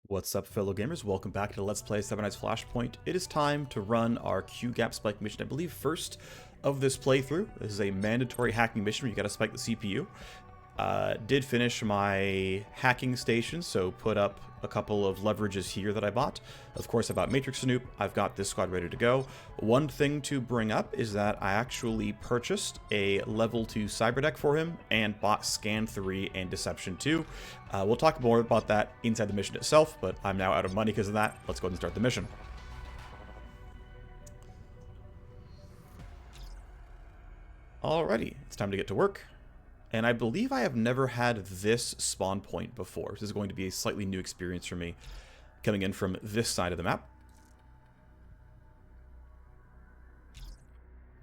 What's up, fellow gamers? Welcome back to Let's Play 7 Nights Flashpoint. It is time to run our Q-Gap Spike mission, I believe first of this playthrough. This is a mandatory hacking mission where you gotta spike the CPU. Did finish my hacking station, so put up a couple of leverages here that I bought. Of course, I've got Matrix Snoop, I've got this squad ready to go. One thing to bring up is that I actually purchased a level 2 cyber deck for him and bought Scan 3 and Deception 2. We'll talk more about that inside the mission itself, but I'm now out of money because of that. Let's go ahead and start the mission. Alrighty, it's time to get to work. And I believe I have never had this spawn point before. This is going to be a slightly new experience for me, coming in from this side of the map.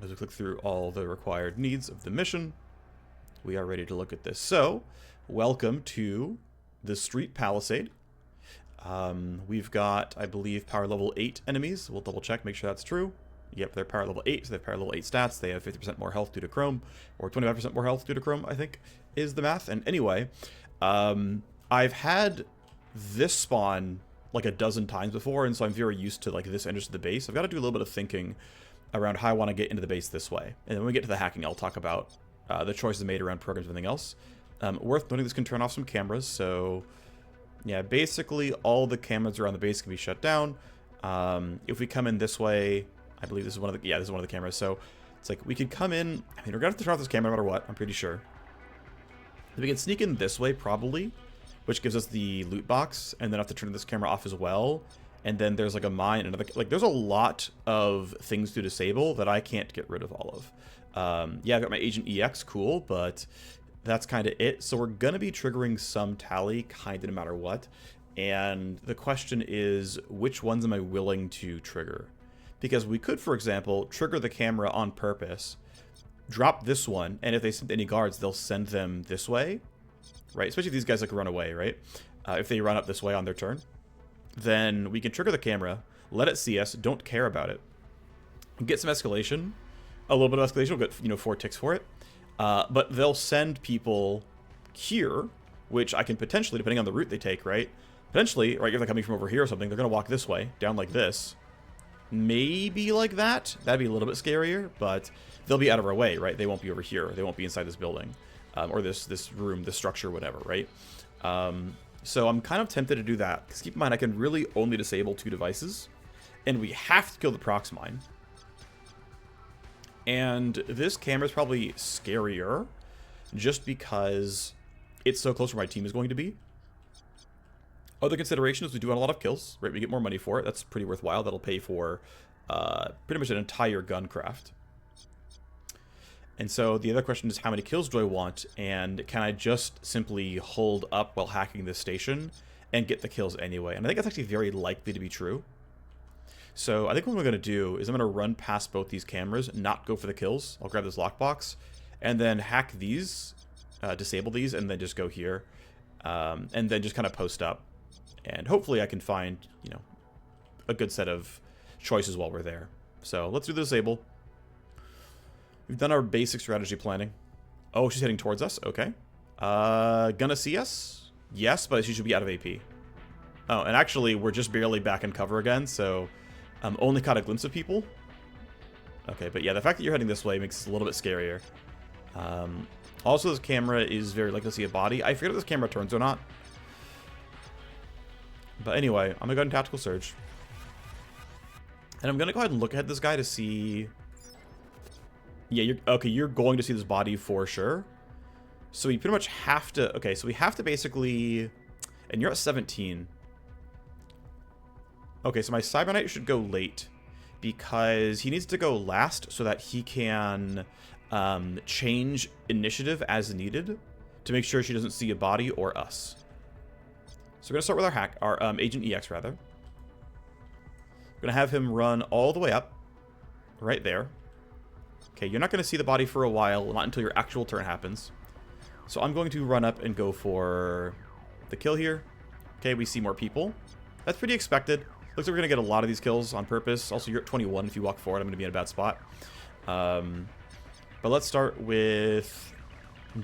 As we click through all the required needs of the mission, we are ready to look at this. So, welcome to the street Palisade. We've got, I believe, power level 8 enemies. We'll double check, make sure that's true. Yep, they're power level 8, so they have power level 8 stats. They have 50% more health due to Chrome, or 25% more health due to Chrome, I think, is the math. And anyway, I've had this spawn like a dozen times before, and so I'm very used to like this entrance to the base. I've got to do a little bit of thinking around how I want to get into the base this way. And then when we get to the hacking, I'll talk about the choices made around programs and everything else. Worth noting, this can turn off some cameras, so yeah, basically all the cameras around the base can be shut down. If we come in this way, I believe this is one of the, yeah, this is one of the cameras. So it's like we could come in, I mean, we're gonna have to turn off this camera no matter what, I'm pretty sure. We can sneak in this way probably, which gives us the loot box, and then have to turn this camera off as well. And then there's like a mine, another, like there's a lot of things to disable that I can't get rid of all of. Yeah, I've got my Agent EX, cool, but that's kind of it. So we're gonna be triggering some tally kind of no matter what. And the question is, which ones am I willing to trigger? Because we could, for example, trigger the camera on purpose, drop this one, and if they send any guards, they'll send them this way, right? Especially if these guys like run away, right? If they run up this way on their turn, then we can trigger the camera, let it see us, don't care about it, get some escalation, a little bit of escalation, we'll get, you know, 4 ticks for it, but they'll send people here, which I can potentially, depending on the route they take, right? Potentially, right, if they're coming from over here or something, they're going to walk this way, down like this. Maybe like that. That'd be a little bit scarier, but they'll be out of our way, right? They won't be over here. They won't be inside this building, or this room, this structure, whatever, right? So I'm kind of tempted to do that, because keep in mind, I can really only disable 2 devices, and we have to kill the prox mine. And this camera is probably scarier, just because it's so close where my team is going to be. Other considerations, we do a lot of kills, right? We get more money for it. That's pretty worthwhile. That'll pay for pretty much an entire gun craft. And so the other question is, how many kills do I want? And can I just simply hold up while hacking this station and get the kills anyway? And I think that's actually very likely to be true. So I think what I'm going to do is I'm going to run past both these cameras, not go for the kills. I'll grab this lockbox and then hack these, disable these, and then just go here. And then just kind of post up. And hopefully I can find, you know, a good set of choices while we're there. So let's do the disable. We've done our basic strategy planning. Oh, she's heading towards us. Okay. Gonna see us? Yes, but she should be out of AP. Oh, and actually, we're just barely back in cover again, so only caught a glimpse of people. Okay, but yeah, the fact that you're heading this way makes it a little bit scarier. Also, this camera is very likely to see a body. I forget if this camera turns or not. But anyway, I'm gonna go ahead and Tactical Surge. And I'm gonna go ahead and look at this guy to see... Yeah, you're going to see this body for sure. So we pretty much have to... Okay, so we have to basically... And you're at 17. Okay, so my Cyber Knight should go late, because he needs to go last so that he can change initiative as needed to make sure she doesn't see a body or us. So we're going to start with our Agent EX, rather. We're going to have him run all the way up, right there. Okay, you're not going to see the body for a while, not until your actual turn happens. So I'm going to run up and go for the kill here. Okay, we see more people. That's pretty expected. Looks like we're going to get a lot of these kills on purpose. Also, you're at 21. If you walk forward, I'm going to be in a bad spot. But let's start with...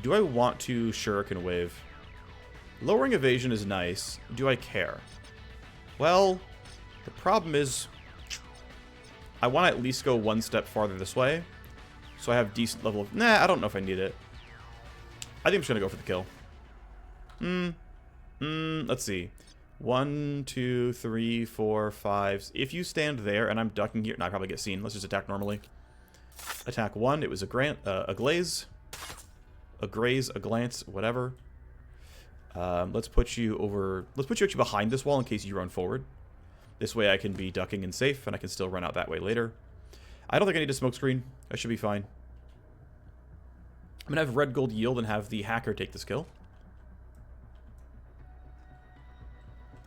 Do I want to Shuriken Wave? Lowering evasion is nice. Do I care? Well, the problem is I want to at least go one step farther this way. So I have decent level of... Nah, I don't know if I need it. I think I'm just going to go for the kill. Let's see. 1, 2, 3, 4, 5. If you stand there and I'm ducking here... No, I probably get seen. Let's just attack normally. Attack 1. It was a glaze. A graze, a glance, whatever. Let's put you over... Let's put you actually behind this wall in case you run forward. This way I can be ducking and safe, and I can still run out that way later. I don't think I need a smoke screen. I should be fine. I'm going to have red gold yield and have the hacker take this kill.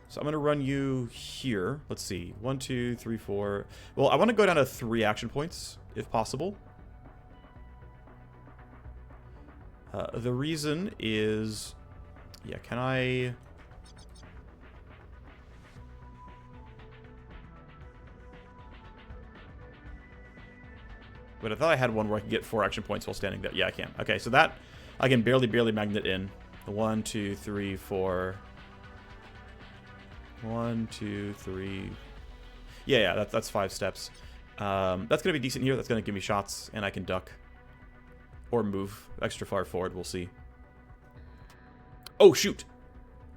So I'm going to run you here. Let's see. 1, 2, 3, 4. Well, I want to go down to 3 action points, if possible. The reason is... Yeah, can I... But I thought I had one where I could get 4 action points while standing there. Yeah, I can. Okay, so that I can barely magnet in. 1, 2, 3, 4. 1, 2, 3. Yeah, that's 5 steps. That's gonna be decent here. That's gonna give me shots, and I can duck or move extra far forward. We'll see. Oh shoot!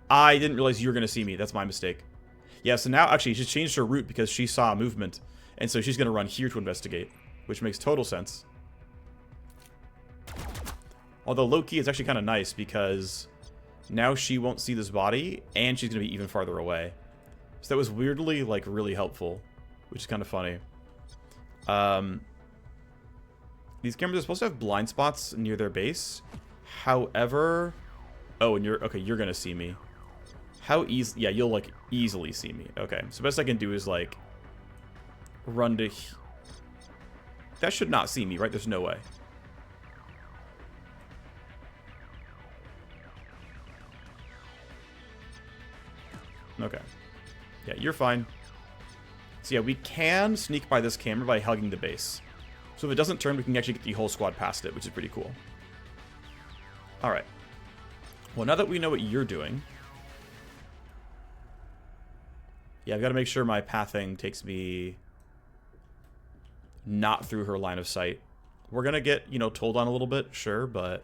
I didn't realize you were gonna see me. That's my mistake. Yeah, so now actually she's changed her route because she saw movement, and so she's gonna run here to investigate. Which makes total sense. Although low-key is actually kind of nice because now she won't see this body and she's going to be even farther away. So that was weirdly, like, really helpful, which is kind of funny. These cameras are supposed to have blind spots near their base. However... Oh, and you're... Okay, you're going to see me. How easy... Yeah, you'll, like, easily see me. Okay, so best I can do is, like, run to... That should not see me, right? There's no way. Okay. Yeah, you're fine. So yeah, we can sneak by this camera by hugging the base. So if it doesn't turn, we can actually get the whole squad past it, which is pretty cool. Alright. Well, now that we know what you're doing... Yeah, I've got to make sure my pathing takes me... not through her line of sight. We're gonna get, you know, told on a little bit, sure, but...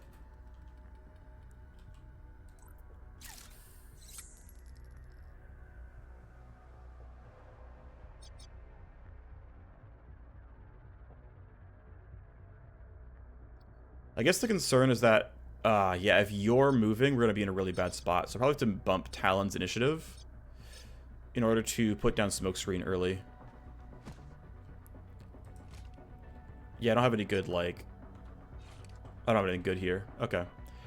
I guess the concern is that, yeah, if you're moving, we're gonna be in a really bad spot. So I probably have to bump Talon's initiative in order to put down smokescreen early. Yeah, I don't have any good, like... I don't have anything good here. Okay.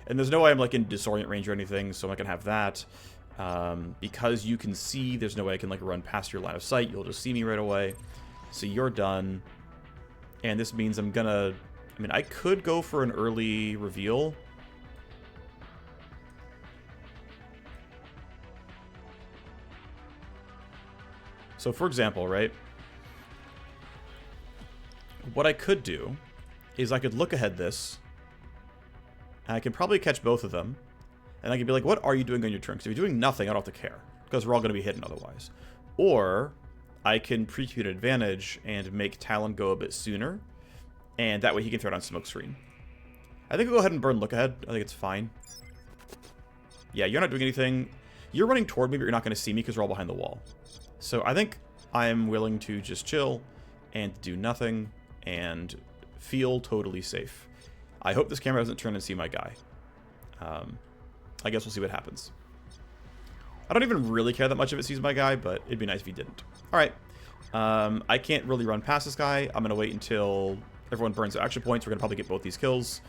And there's no way I'm, like, in disorient range or anything, so I'm not gonna have that. Because you can see, there's no way I can, like, run past your line of sight. You'll just see me right away. So you're done. And this means I'm gonna... I mean, I could go for an early reveal. So, for example, right... What I could do is I could look ahead this, and I can probably catch both of them, and I could be like, what are you doing on your turn? Because if you're doing nothing, I don't have to care, because we're all going to be hidden otherwise. Or I can preview an advantage and make Talon go a bit sooner, and that way he can throw down smokescreen. I think I'll go ahead and burn look ahead. I think it's fine. Yeah, you're not doing anything. You're running toward me, but you're not going to see me because we're all behind the wall. So I think I'm willing to just chill and do nothing and feel totally safe. I hope this camera doesn't turn and see my guy. I guess we'll see what happens. I don't even really care that much if it sees my guy, but it'd be nice if he didn't. Alright. I can't really run past this guy. I'm going to wait until everyone burns their action points. We're going to probably get both these kills.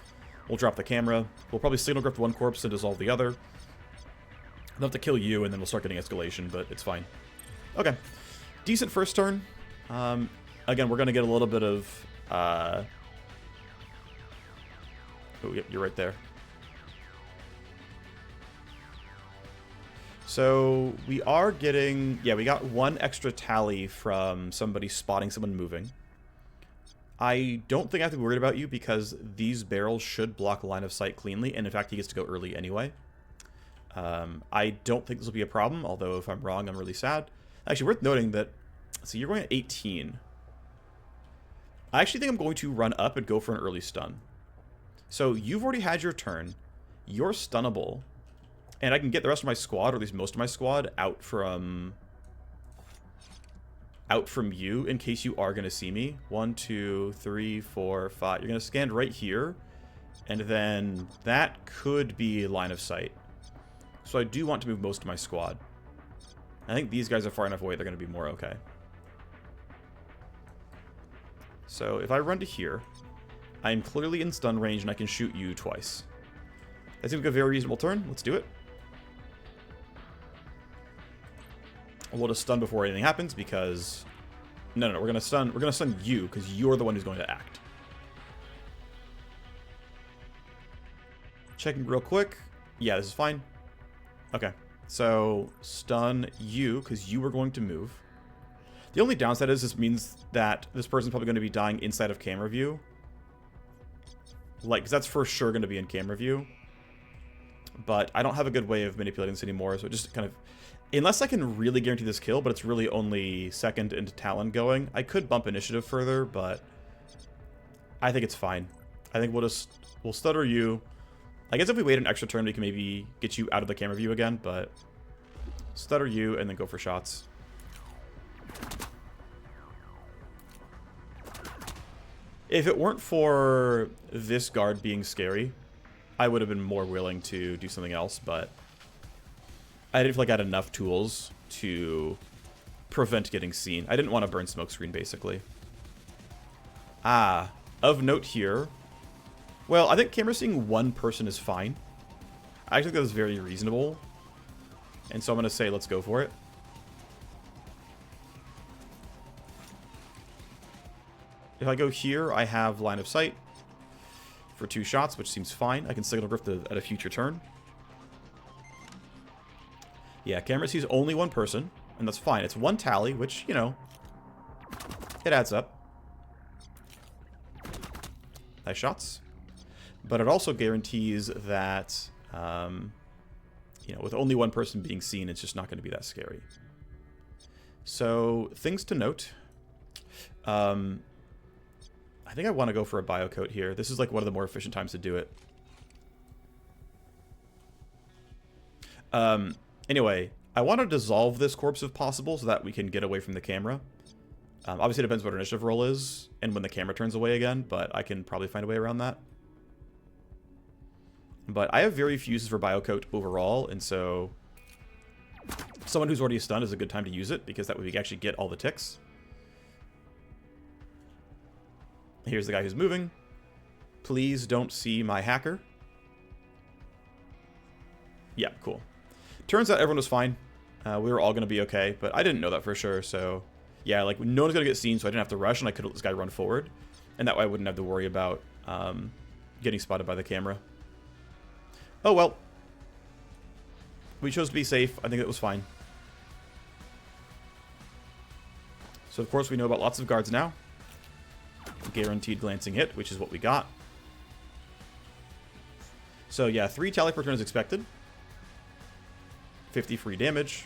We'll drop the camera. We'll probably signal grift one corpse and dissolve the other. I'll have to kill you, and then we'll start getting escalation, but it's fine. Okay. Decent first turn. Again, we're going to get a little bit of... Oh, yep, you're right there. So, we are getting... Yeah, we got one extra tally from somebody spotting someone moving. I don't think I have to be worried about you because these barrels should block line of sight cleanly, and in fact, he gets to go early anyway. I don't think this will be a problem, although if I'm wrong, I'm really sad. Actually, worth noting that, so you're going at 18. I actually think I'm going to run up and go for an early stun. So you've already had your turn. You're stunnable. And I can get the rest of my squad, or at least most of my squad, out from you in case you are going to see me. 1, 2, 3, 4, 5. You're going to stand right here. And then that could be line of sight. So I do want to move most of my squad. I think these guys are far enough away, they're going to be more okay. So if I run to here, I'm clearly in stun range and I can shoot you twice. That seems like a very reasonable turn. Let's do it. We'll just stun before anything happens because... No, we're gonna stun you because you're the one who's going to act. Checking real quick. Yeah, this is fine. Okay. So, stun you, because you were going to move. The only downside is this means that this person's probably going to be dying inside of camera view. Like, because that's for sure going to be in camera view. But I don't have a good way of manipulating this anymore, so it just kind of... Unless I can really guarantee this kill, but it's really only second into Talon going, I could bump initiative further, but... I think it's fine. I think we'll stutter you... I guess if we wait an extra turn, we can maybe get you out of the camera view again, but stutter you and then go for shots. If it weren't for this guard being scary, I would have been more willing to do something else, but I didn't feel like I had enough tools to prevent getting seen. I didn't want to burn smokescreen, basically. Ah, of note here... Well, I think camera seeing one person is fine. I actually think that is very reasonable. And so I'm going to say let's go for it. If I go here, I have line of sight for 2 shots, which seems fine. I can signal grift at a future turn. Yeah, camera sees only one person, and that's fine. It's 1 tally, which, you know, it adds up. Nice shots. But it also guarantees that, you know, with only one person being seen, it's just not going to be that scary. So, things to note. I think I want to go for a biocoat here. This is like one of the more efficient times to do it. Anyway, I want to dissolve this corpse if possible so that we can get away from the camera. Obviously, it depends what our initiative roll is and when the camera turns away again, but I can probably find a way around that. But I have very few uses for biocoat overall, and so someone who's already stunned is a good time to use it, because that way we can actually get all the ticks. Here's the guy who's moving. Please don't see my hacker. Yeah, cool. Turns out everyone was fine. We were all going to be okay, but I didn't know that for sure, so... Yeah, like, no one's going to get seen, so I didn't have to rush, and I could let this guy run forward. And that way I wouldn't have to worry about getting spotted by the camera. Oh, well. We chose to be safe. I think it was fine. So, of course, we know about lots of guards now. Guaranteed glancing hit, which is what we got. So, yeah, 3 tally per turn is expected. 50 free damage.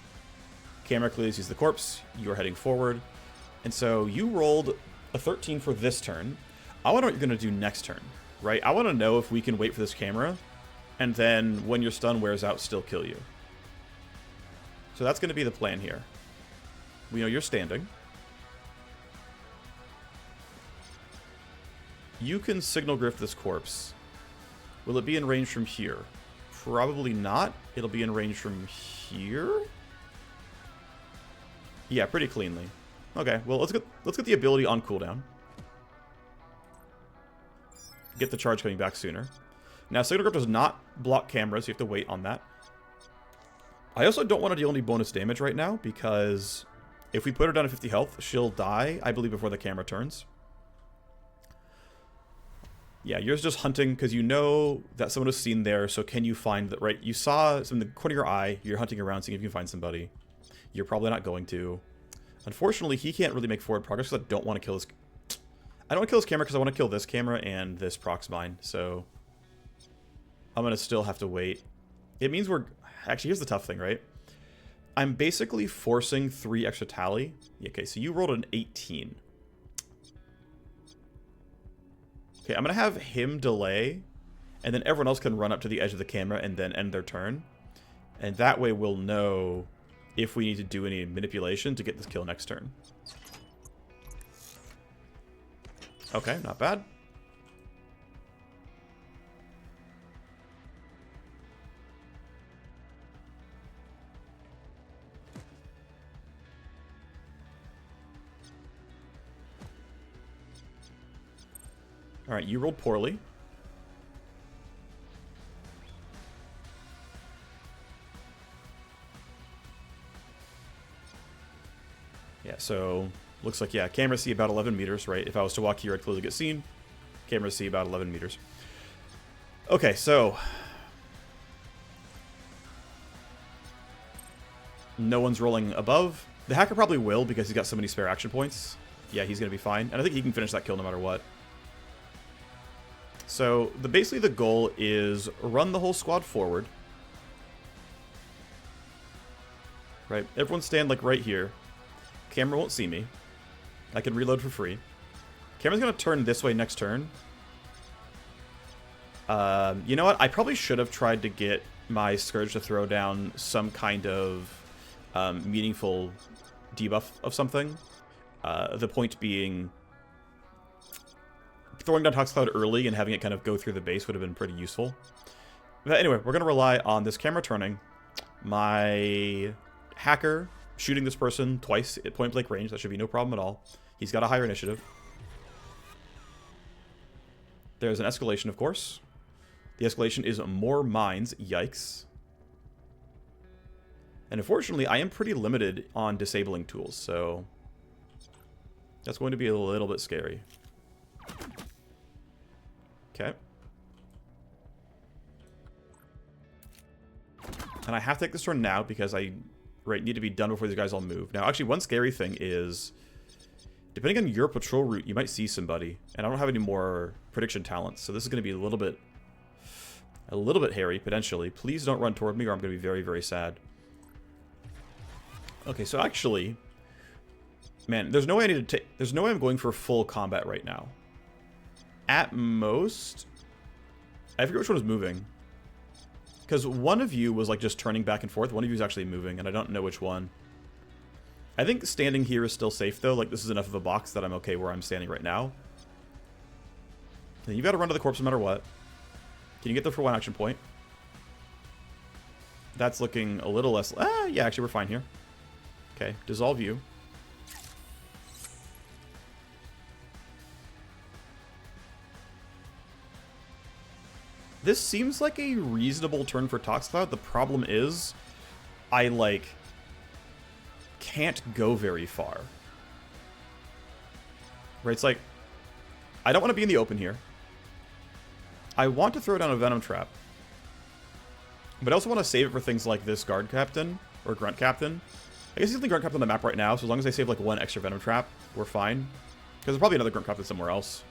Camera clearly sees the corpse. You are heading forward. And so, you rolled a 13 for this turn. I want to know what you're going to do next turn, right? I want to know if we can wait for this camera, and then when your stun wears out, still kill you. So that's going to be the plan here. We know you're standing. You can signal grift this corpse. Will it be in range from here? Probably not. It'll be in range from here? Yeah, pretty cleanly. Okay, well, let's get the ability on cooldown. Get the charge coming back sooner. Now, signal grift does not block cameras, so you have to wait on that. I also don't want to deal any bonus damage right now, because if we put her down to 50 health, she'll die, I believe, before the camera turns. Yeah, you're just hunting, because you know that someone was seen there, so can you find that, right? You saw some in the corner of your eye, you're hunting around, seeing if you can find somebody. You're probably not going to. Unfortunately, he can't really make forward progress, because I don't want to kill this... I don't want to kill this camera, because I want to kill this camera and this procs mine, so... I'm going to still have to wait. It means we're... Actually, here's the tough thing, right? I'm basically forcing 3 extra tally. Okay, so you rolled an 18. Okay, I'm going to have him delay, and then everyone else can run up to the edge of the camera and then end their turn. And that way we'll know if we need to do any manipulation to get this kill next turn. Okay, not bad. Alright, you rolled poorly. Yeah, so looks like, yeah, camera see about 11 meters, right? If I was to walk here, I'd clearly get seen. Camera see about 11 meters. Okay, so no one's rolling above. The hacker probably will because he's got so many spare action points. Yeah, he's going to be fine. And I think he can finish that kill no matter what. So basically the goal is run the whole squad forward. Right? Everyone stand like right here. Camera won't see me. I can reload for free. Camera's going to turn this way next turn. You know what? I probably should have tried to get my Scourge to throw down some kind of meaningful debuff of something. The point being, throwing down Tox Cloud early and having it kind of go through the base would have been pretty useful. But anyway, we're going to rely on this camera turning. My hacker shooting this person twice at point blank range. That should be no problem at all. He's got a higher initiative. There's an escalation, of course. The escalation is more mines. Yikes. And unfortunately, I am pretty limited on disabling tools, so that's going to be a little bit scary. Okay. And I have to take this turn now because I need to be done before these guys all move. Now, actually, one scary thing is, depending on your patrol route, you might see somebody. And I don't have any more prediction talents, so this is going to be a little bit hairy, potentially. Please don't run toward me or I'm going to be very, very sad. Okay, so actually, man, there's no way I need to take... There's no way I'm going for full combat right now. At most, I forget which one was moving. Because one of you was like just turning back and forth. One of you is actually moving, and I don't know which one. I think standing here is still safe, though. Like, this is enough of a box that I'm okay where I'm standing right now. And you've got to run to the corpse no matter what. Can you get there for 1 action point? That's looking a little less... yeah, actually, we're fine here. Okay, dissolve you. This seems like a reasonable turn for Tox Cloud. The problem is, I, like, can't go very far. Right, it's like, I don't want to be in the open here. I want to throw down a Venom Trap. But I also want to save it for things like this Guard Captain, or Grunt Captain. I guess he's the Grunt Captain on the map right now, so as long as I save, like, 1 extra Venom Trap, we're fine. Because there's probably another Grunt Captain somewhere else.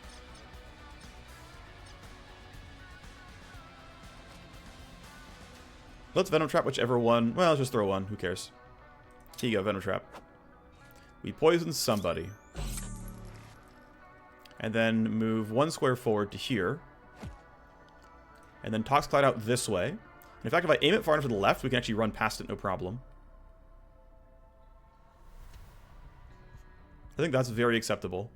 Let's Venom Trap whichever one. Well, let's just throw one. Who cares? Here you go, Venom Trap. We poison somebody. And then move 1 square forward to here. And then Tox Cloud out this way. And in fact, if I aim it far enough to the left, we can actually run past it, no problem. I think that's very acceptable.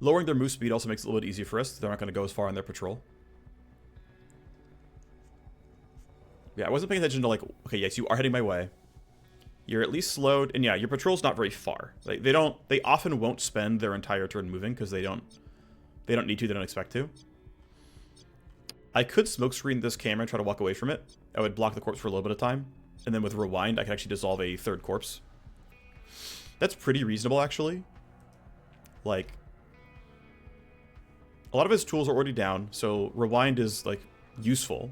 Lowering their move speed also makes it a little bit easier for us. They're not going to go as far on their patrol. Yeah, I wasn't paying attention to, like, okay, yes, you are heading my way. You're at least slowed, and yeah, your patrol's not very far. Like, they often won't spend their entire turn moving because they don't need to, they don't expect to. I could smokescreen this camera and try to walk away from it. I would block the corpse for a little bit of time. And then with Rewind, I could actually dissolve a 3rd corpse. That's pretty reasonable, actually. Like, a lot of his tools are already down, so Rewind is, like, useful.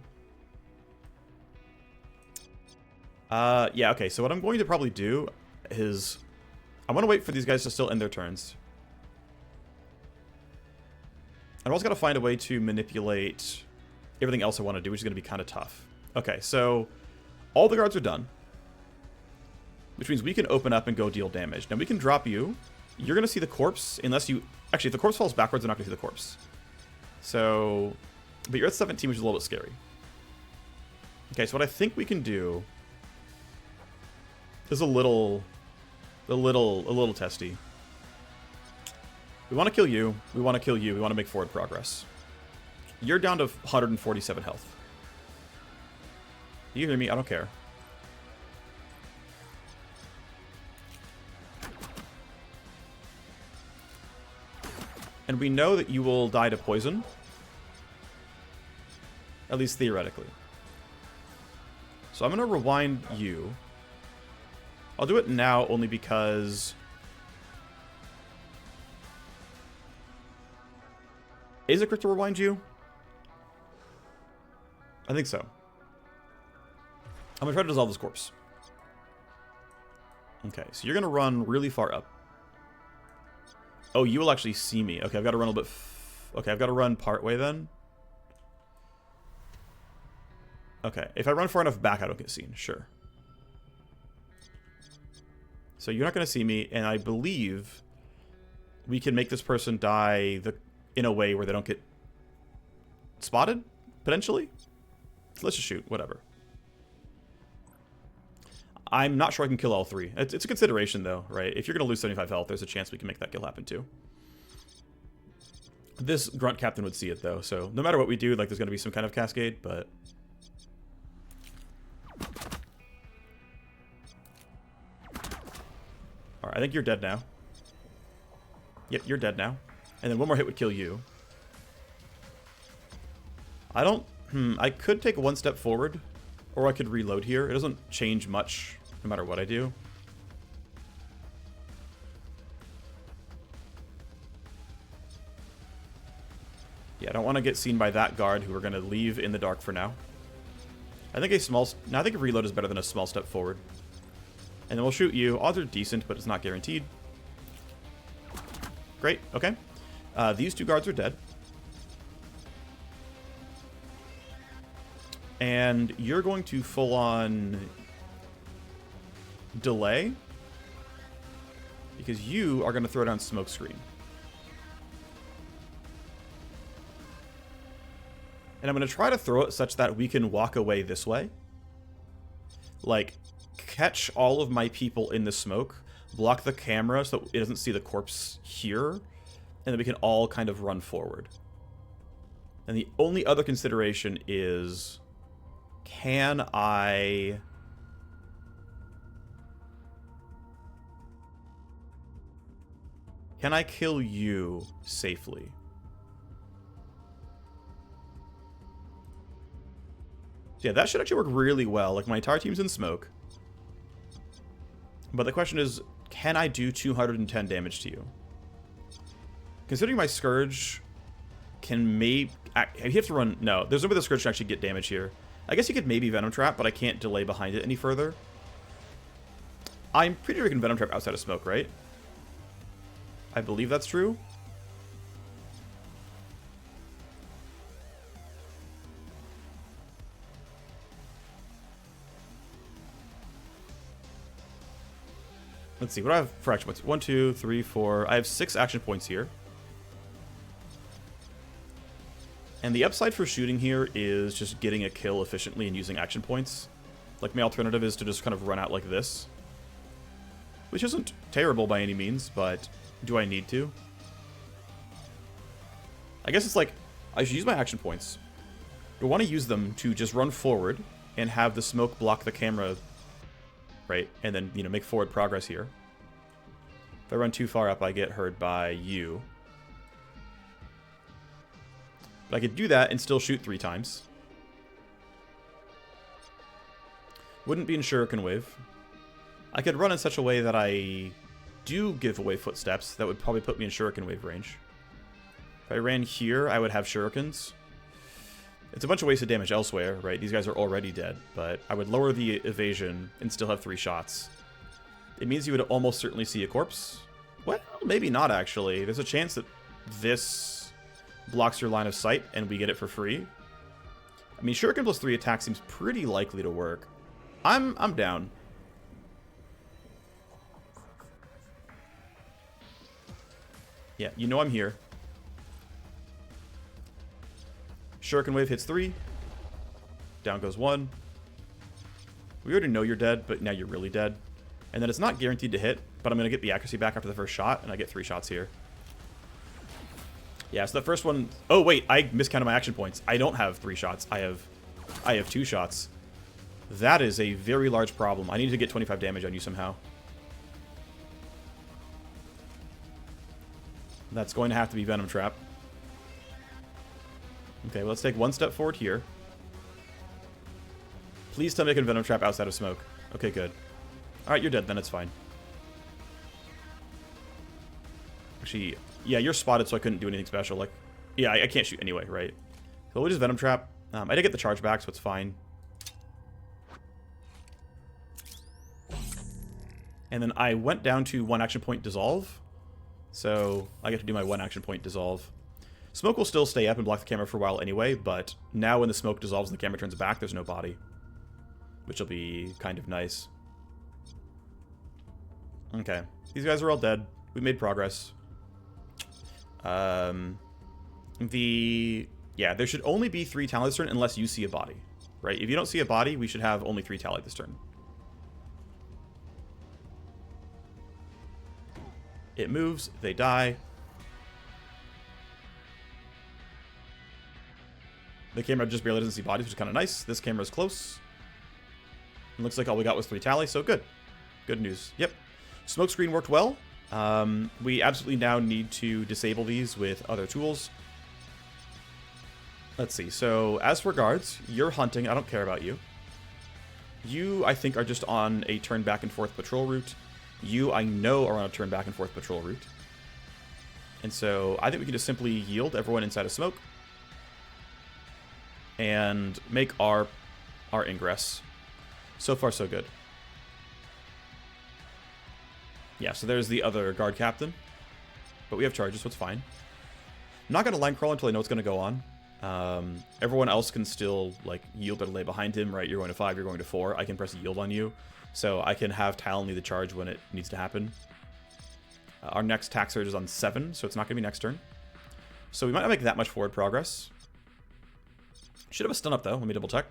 Yeah, okay, so what I'm going to probably do is... I want to wait for these guys to still end their turns. I've also got to find a way to manipulate everything else I want to do, which is going to be kind of tough. Okay, so all the guards are done, which means we can open up and go deal damage. Now we can drop you. You're going to see the corpse unless you... Actually, if the corpse falls backwards, they're not going to see the corpse. So... But you're at 17, which is a little bit scary. Okay, so what I think we can do is a little testy. We want to kill you. We want to kill you. We want to make forward progress. You're down to 147 health. You hear me? I don't care. And we know that you will die to poison. At least theoretically. So I'm going to rewind you. I'll do it now only because... Is it correct to rewind you? I think so. I'm going to try to dissolve this corpse. Okay, so you're going to run really far up. Oh, you will actually see me. Okay, I've got to run a little bit... Okay, I've got to run part way then. Okay, if I run far enough back, I don't get seen. Sure. So you're not going to see me, and I believe we can make this person die in a way where they don't get spotted, potentially. Let's just shoot, whatever. I'm not sure I can kill all three. It's a consideration, though, right? If you're going to lose 75 health, there's a chance we can make that kill happen, too. This grunt captain would see it, though, so no matter what we do, like, there's going to be some kind of cascade, but... Alright, I think you're dead now. Yep, you're dead now. And then one more hit would kill you. I don't... I could take one step forward, or I could reload here. It doesn't change much, no matter what I do. Yeah, I don't want to get seen by that guard who are going to leave in the dark for now. I think I think a reload is better than a small step forward. And then we'll shoot you. Odds are decent, but it's not guaranteed. Great, okay. These two guards are dead. And you're going to full-on delay. Because you are going to throw down smoke screen. And I'm going to try to throw it such that we can walk away this way. Like, catch all of my people in the smoke, block the camera so that it doesn't see the corpse here, and then we can all kind of run forward. And the only other consideration is, can I kill you safely? So yeah, that should actually work really well. Like, my entire team's in smoke. But the question is, can I do 210 damage to you? Considering my Scourge can maybe... You have to run... No, there's no way the Scourge can actually get damage here. I guess you could maybe Venom Trap, but I can't delay behind it any further. I'm pretty sure we can Venom Trap outside of smoke, right? I believe that's true. Let's see, what do I have for action points? 1, 2, 3, 4. I have 6 action points here. And the upside for shooting here is just getting a kill efficiently and using action points. Like, my alternative is to just kind of run out like this. Which isn't terrible by any means, but do I need to? I guess it's like, I should use my action points. Do I want to use them to just run forward and have the smoke block the camera, right? And then, you know, make forward progress here. If I run too far up, I get heard by you. But I could do that and still shoot 3 times. Wouldn't be in Shuriken Wave. I could run in such a way that I do give away footsteps. That would probably put me in Shuriken Wave range. If I ran here, I would have Shurikens. It's a bunch of wasted damage elsewhere, right? These guys are already dead, but I would lower the evasion and still have 3 shots. It means you would almost certainly see a corpse. Well, maybe not, actually. There's a chance that this blocks your line of sight and we get it for free. I mean, Shuriken plus 3 attack seems pretty likely to work. I'm down. Yeah, you know I'm here. Shuriken Wave hits 3. Down goes 1. We already know you're dead, but now you're really dead. And then it's not guaranteed to hit, but I'm going to get the accuracy back after the first shot, and I get 3 shots here. Yeah, so the first one... Oh, wait, I miscounted my action points. I don't have 3 shots. I have 2 shots. That is a very large problem. I need to get 25 damage on you somehow. That's going to have to be Venom Trap. Okay, well, let's take 1 step forward here. Please tell me I can Venom Trap outside of smoke. Okay, good. Alright, you're dead then, it's fine. Actually, yeah, you're spotted, so I couldn't do anything special. Like, yeah, I can't shoot anyway, right? So we'll just Venom Trap. I did get the charge back, so it's fine. And then I went down to 1 action point Dissolve. So I get to do my 1 action point Dissolve. Smoke will still stay up and block the camera for a while anyway, but now when the smoke dissolves and the camera turns back, there's no body. Which will be kind of nice. Okay. These guys are all dead. We made progress. Yeah, there should only be 3 tally this turn unless you see a body. Right? If you don't see a body, we should have only 3 tally this turn. It moves, they die. The camera just barely doesn't see bodies, which is kind of nice. This camera is close. It looks like all we got was 3 tally, so good. Good news. Yep. Smoke screen worked well. We absolutely now need to disable these with other tools. Let's see. So, as for guards, you're hunting. I don't care about you. You, I think, are just on a turn back and forth patrol route. You, I know, are on a turn back and forth patrol route. And so, I think we can just simply yield everyone inside of smoke. And make our ingress. So far, so good. Yeah, so there's the other guard captain. But we have charges, so it's fine. I'm not going to line crawl until I know what's going to go on. Everyone else can still, like, yield or lay behind him, right? You're going to 5, you're going to 4. I can press yield on you. So I can have Talon lead the charge when it needs to happen. Our next attack surge is on 7, so it's not going to be next turn. So we might not make that much forward progress. Should have a stun up, though. Let me double check.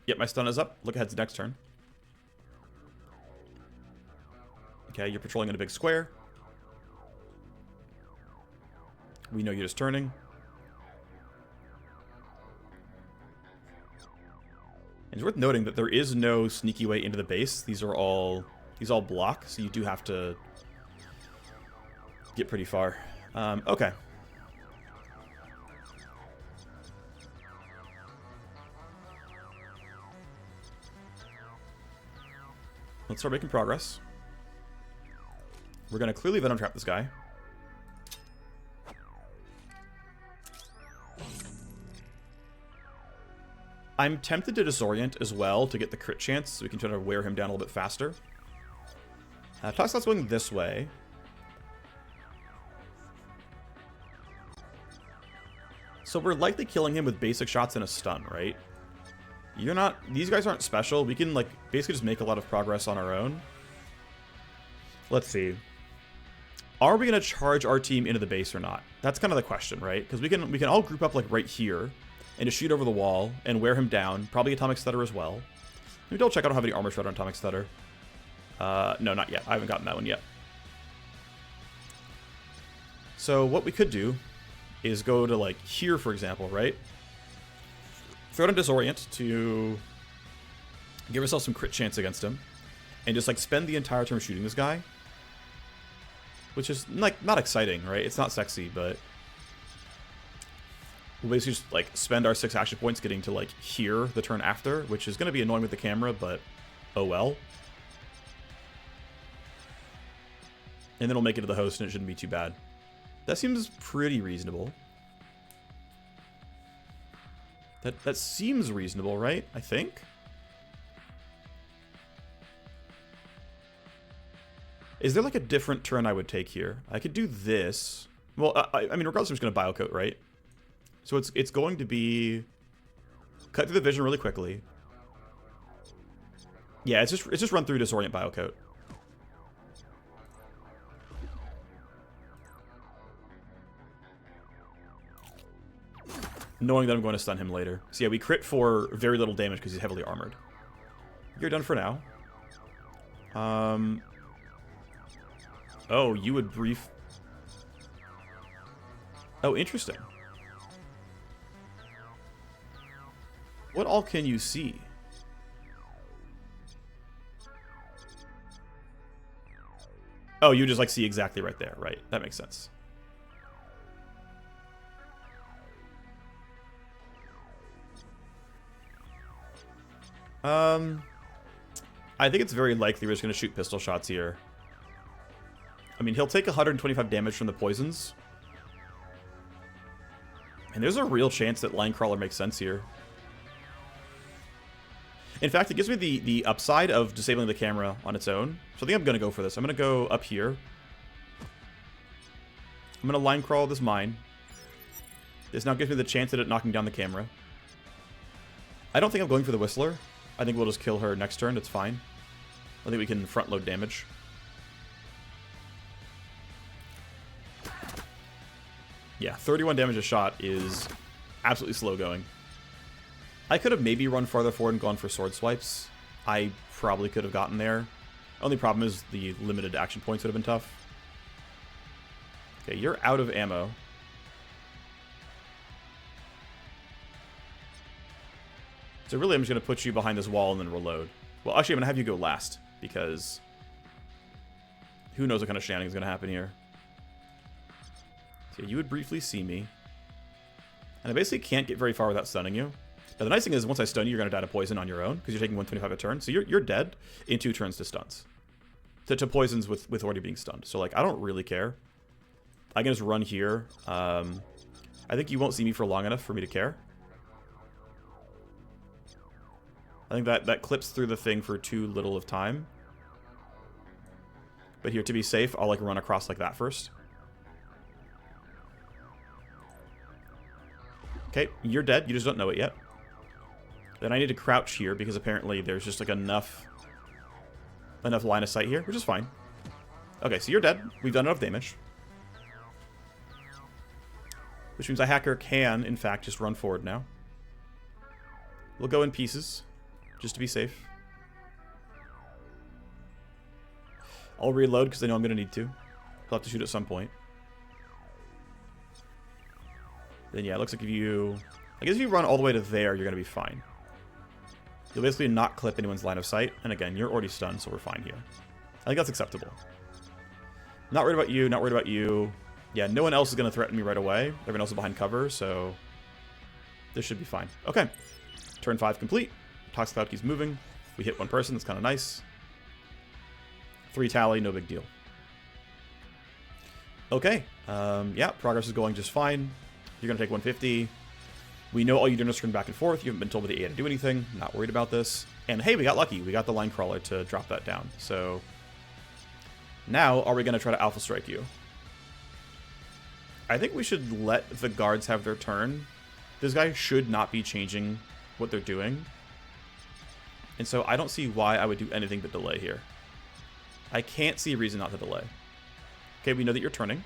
Yep, my stun is up. Look ahead to next turn. Okay, you're patrolling in a big square. We know you're just turning. And it's worth noting that there is no sneaky way into the base. These all block, so you do have to get pretty far. Okay. Let's start making progress. We're going to clearly Venom Trap this guy. I'm tempted to Disorient as well to get the crit chance, so we can try to wear him down a little bit faster. Toxic's going this way. So we're likely killing him with basic shots and a stun, right? You're not... These guys aren't special. We can, like, basically just make a lot of progress on our own. Let's see. Are we going to charge our team into the base or not? That's kind of the question, right? Because we can all group up, like, right here and just shoot over the wall and wear him down. Probably Atomic Stutter as well. Let me double check. I don't have any Armor Shred on Atomic Stutter. No, not yet. I haven't gotten that one yet. So what we could do is go to, like, here, for example, right? Throw it on Disorient to give ourselves some crit chance against him. And just, like, spend the entire turn shooting this guy. Which is, like, not exciting, right? It's not sexy, but we'll basically just, like, spend our 6 action points getting to, like, here the turn after, which is going to be annoying with the camera, but oh well. And then we'll make it to the host, and it shouldn't be too bad. That seems pretty reasonable. That seems reasonable, right? I think. Is there, like, a different turn I would take here? I could do this. Well, I mean, regardless, I'm just going to Biocoat, right? So it's going to be... Cut through the vision really quickly. Yeah, it's just run through Disorient Biocoat. Knowing that I'm going to stun him later. So yeah, we crit for very little damage because he's heavily armored. You're done for now. Oh, you would brief... Oh, interesting. What all can you see? Oh, you just like see exactly right there, right? That makes sense. I think it's very likely we're just going to shoot pistol shots here. I mean, he'll take 125 damage from the poisons. And there's a real chance that Line Crawler makes sense here. In fact, it gives me the upside of disabling the camera on its own. So I think I'm going to go for this. I'm going to go up here. I'm going to line crawl this mine. This now gives me the chance at it knocking down the camera. I don't think I'm going for the Whistler. I think we'll just kill her next turn. It's fine. I think we can front load damage. Yeah, 31 damage a shot is absolutely slow going. I could have maybe run farther forward and gone for sword swipes. I probably could have gotten there. Only problem is the limited action points would have been tough. Okay, you're out of ammo. So really I'm just going to put you behind this wall and then reload. Well, actually I'm going to have you go last, because who knows what kind of shenanigans is going to happen here. So you would briefly see me. And I basically can't get very far without stunning you. Now the nice thing is once I stun you, you're going to die to poison on your own, because you're taking 125 a turn. So you're dead in 2 turns to stuns. To poisons with already being stunned. So like I don't really care. I can just run here. I think you won't see me for long enough for me to care. I think that clips through the thing for too little of time. But here, to be safe, I'll like run across like that first. Okay, you're dead. You just don't know it yet. Then I need to crouch here because apparently there's just like enough line of sight here, which is fine. Okay, so you're dead. We've done enough damage. Which means a hacker can, in fact, just run forward now. We'll go in pieces, just to be safe. I'll reload because I know I'm going to need to. I'll have to shoot at some point. Then yeah, it looks like if you... I guess if you run all the way to there, you're going to be fine. You'll basically not clip anyone's line of sight. And again, you're already stunned, so we're fine here. I think that's acceptable. Not worried about you, not worried about you. Yeah, no one else is going to threaten me right away. Everyone else is behind cover, so... this should be fine. Okay. Turn 5 complete. Toxic Cloud keeps moving. We hit one person, that's kind of nice. 3 tally, no big deal. Okay. Yeah, progress is going just fine. You're going to take 150. We know all you're doing is screen back and forth. You haven't been told by the AI to do anything. Not worried about this. And hey, we got lucky. We got the line crawler to drop that down. So now, are we going to try to alpha strike you? I think we should let the guards have their turn. This guy should not be changing what they're doing. And so I don't see why I would do anything but delay here. I can't see a reason not to delay. Okay, we know that you're turning.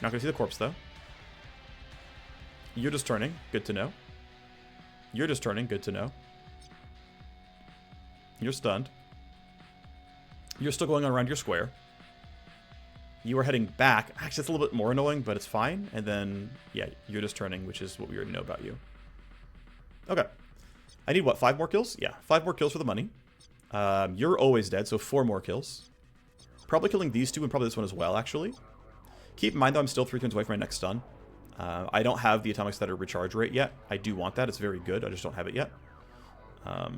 Not going to see the corpse, though. You're just turning. Good to know. You're just turning. Good to know. You're stunned. You're still going around your square. You are heading back. Actually, it's a little bit more annoying, but it's fine. And then, yeah, you're just turning, which is what we already know about you. Okay. I need, what, 5 more kills? Yeah, 5 more kills for the money. You're always dead, so 4 more kills. Probably killing these 2 and probably this one as well, actually. Keep in mind, though, I'm still 3 turns away from my next stun. I don't have the Atomic Stutter recharge rate yet. I do want that. It's very good. I just don't have it yet. But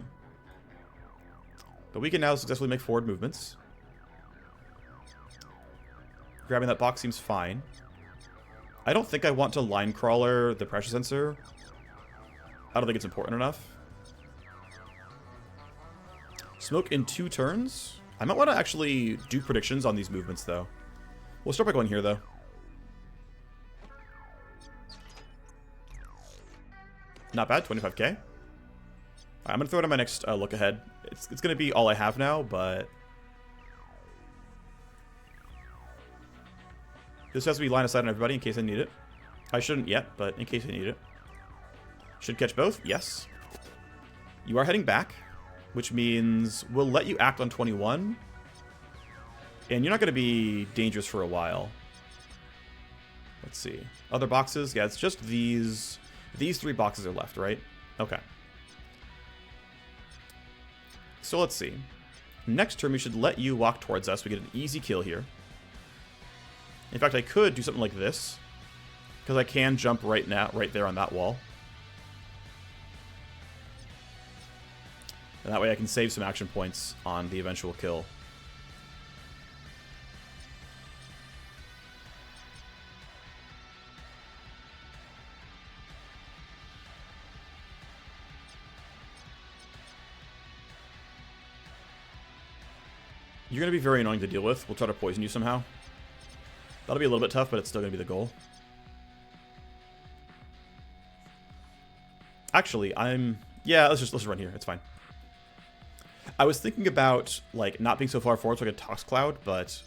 we can now successfully make forward movements. Grabbing that box seems fine. I don't think I want to line crawler the pressure sensor. I don't think it's important enough. Smoke in 2 turns. I might want to actually do predictions on these movements, though. We'll start by going here, though. Not bad, 25k. I'm going to throw it on my next look ahead. It's going to be all I have now, but... This has to be line of sight on everybody in case I need it. I shouldn't yet, but in case I need it. Should catch both? Yes. You are heading back, which means we'll let you act on 21. And you're not going to be dangerous for a while. Let's see. Other boxes? Yeah, it's just these. These 3 boxes are left, right? Okay. So let's see. Next turn, we should let you walk towards us. We get an easy kill here. In fact, I could do something like this, because I can jump right there on that wall. And that way I can save some action points on the eventual kill. You're going to be very annoying to deal with. We'll try to poison you somehow. That'll be a little bit tough, but it's still going to be the goal. Actually, yeah, let's just run here. It's fine. I was thinking about, like, not being so far forward so I could Tox Cloud, but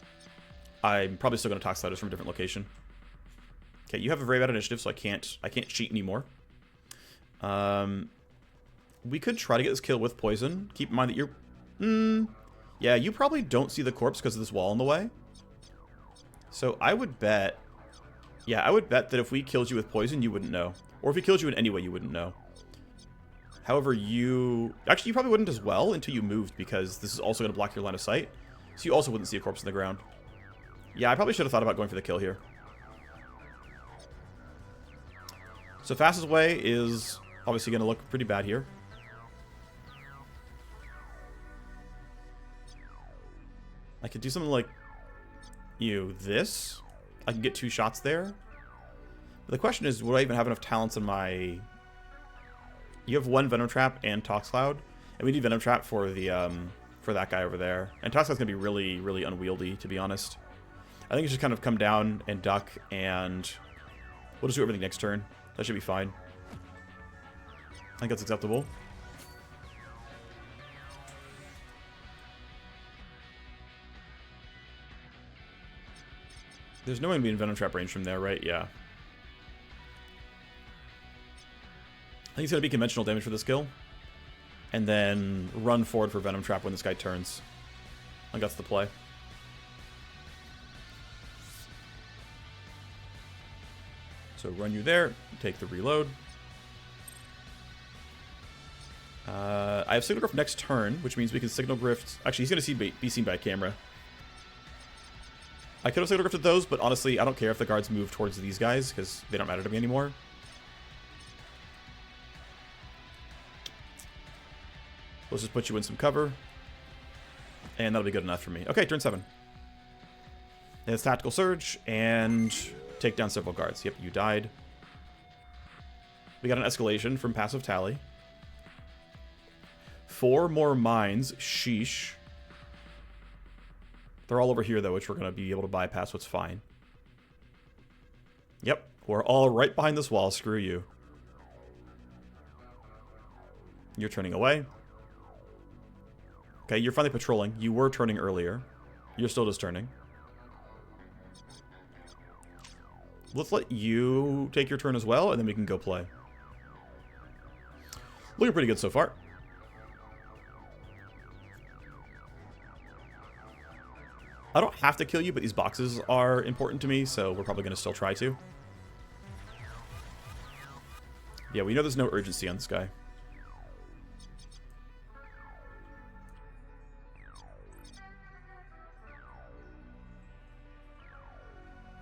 I'm probably still going to Tox Cloud just from a different location. Okay, you have a very bad initiative, so I can't cheat anymore. We could try to get this kill with poison. Keep in mind that you're... yeah, you probably don't see the corpse because of this wall in the way. So I would bet... Yeah, I would bet that if we killed you with poison, you wouldn't know. Or if we killed you in any way, you wouldn't know. However, you... Actually, you probably wouldn't as well until you moved, because this is also going to block your line of sight. So you also wouldn't see a corpse in the ground. Yeah, I probably should have thought about going for the kill here. So fastest way is obviously going to look pretty bad here. I could do something like... this. I can get 2 shots there. But the question is, would I even have enough talents in my... You have 1 Venom Trap and Tox Cloud. And we need Venom Trap for the for that guy over there. And Tox Cloud's going to be really, really unwieldy, to be honest. I think it's just kind of come down and duck, and we'll just do everything next turn. That should be fine. I think that's acceptable. There's no way to be in Venom Trap range from there, right? Yeah. I think it's going to be conventional damage for this kill. And then run forward for Venom Trap when this guy turns. I think that's the play. So run you there. Take the reload. I have Signal Grift next turn, which means we can Signal Grift... Actually, he's going to be seen by a camera. I could have Signal Grifted those, but honestly, I don't care if the guards move towards these guys, because they don't matter to me anymore. Let's just put you in some cover. And that'll be good enough for me. Okay, turn 7. It's Tactical Surge, and take down several guards. Yep, you died. We got an escalation from Passive Tally. 4 more mines. Sheesh. They're all over here, though, which we're going to be able to bypass, so it's fine. Yep, we're all right behind this wall. Screw you. You're turning away. Okay, you're finally patrolling. You were turning earlier. You're still just turning. Let's let you take your turn as well, and then we can go play. Looking pretty good so far. I don't have to kill you, but these boxes are important to me, so we're probably going to still try to. Yeah, we know there's no urgency on this guy.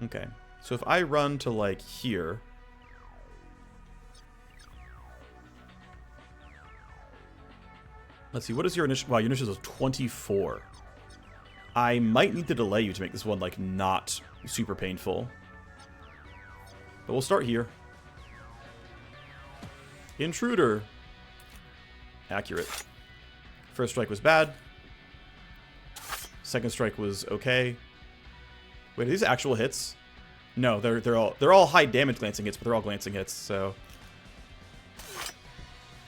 Okay, so if I run to, like, here... Let's see, what is your initial... Wow, your initial is 24. I might need to delay you to make this one, like, not super painful. But we'll start here. Intruder. Accurate. First strike was bad. Second strike was okay. Wait, are these actual hits? No, they're all high damage glancing hits, but they're all glancing hits, so...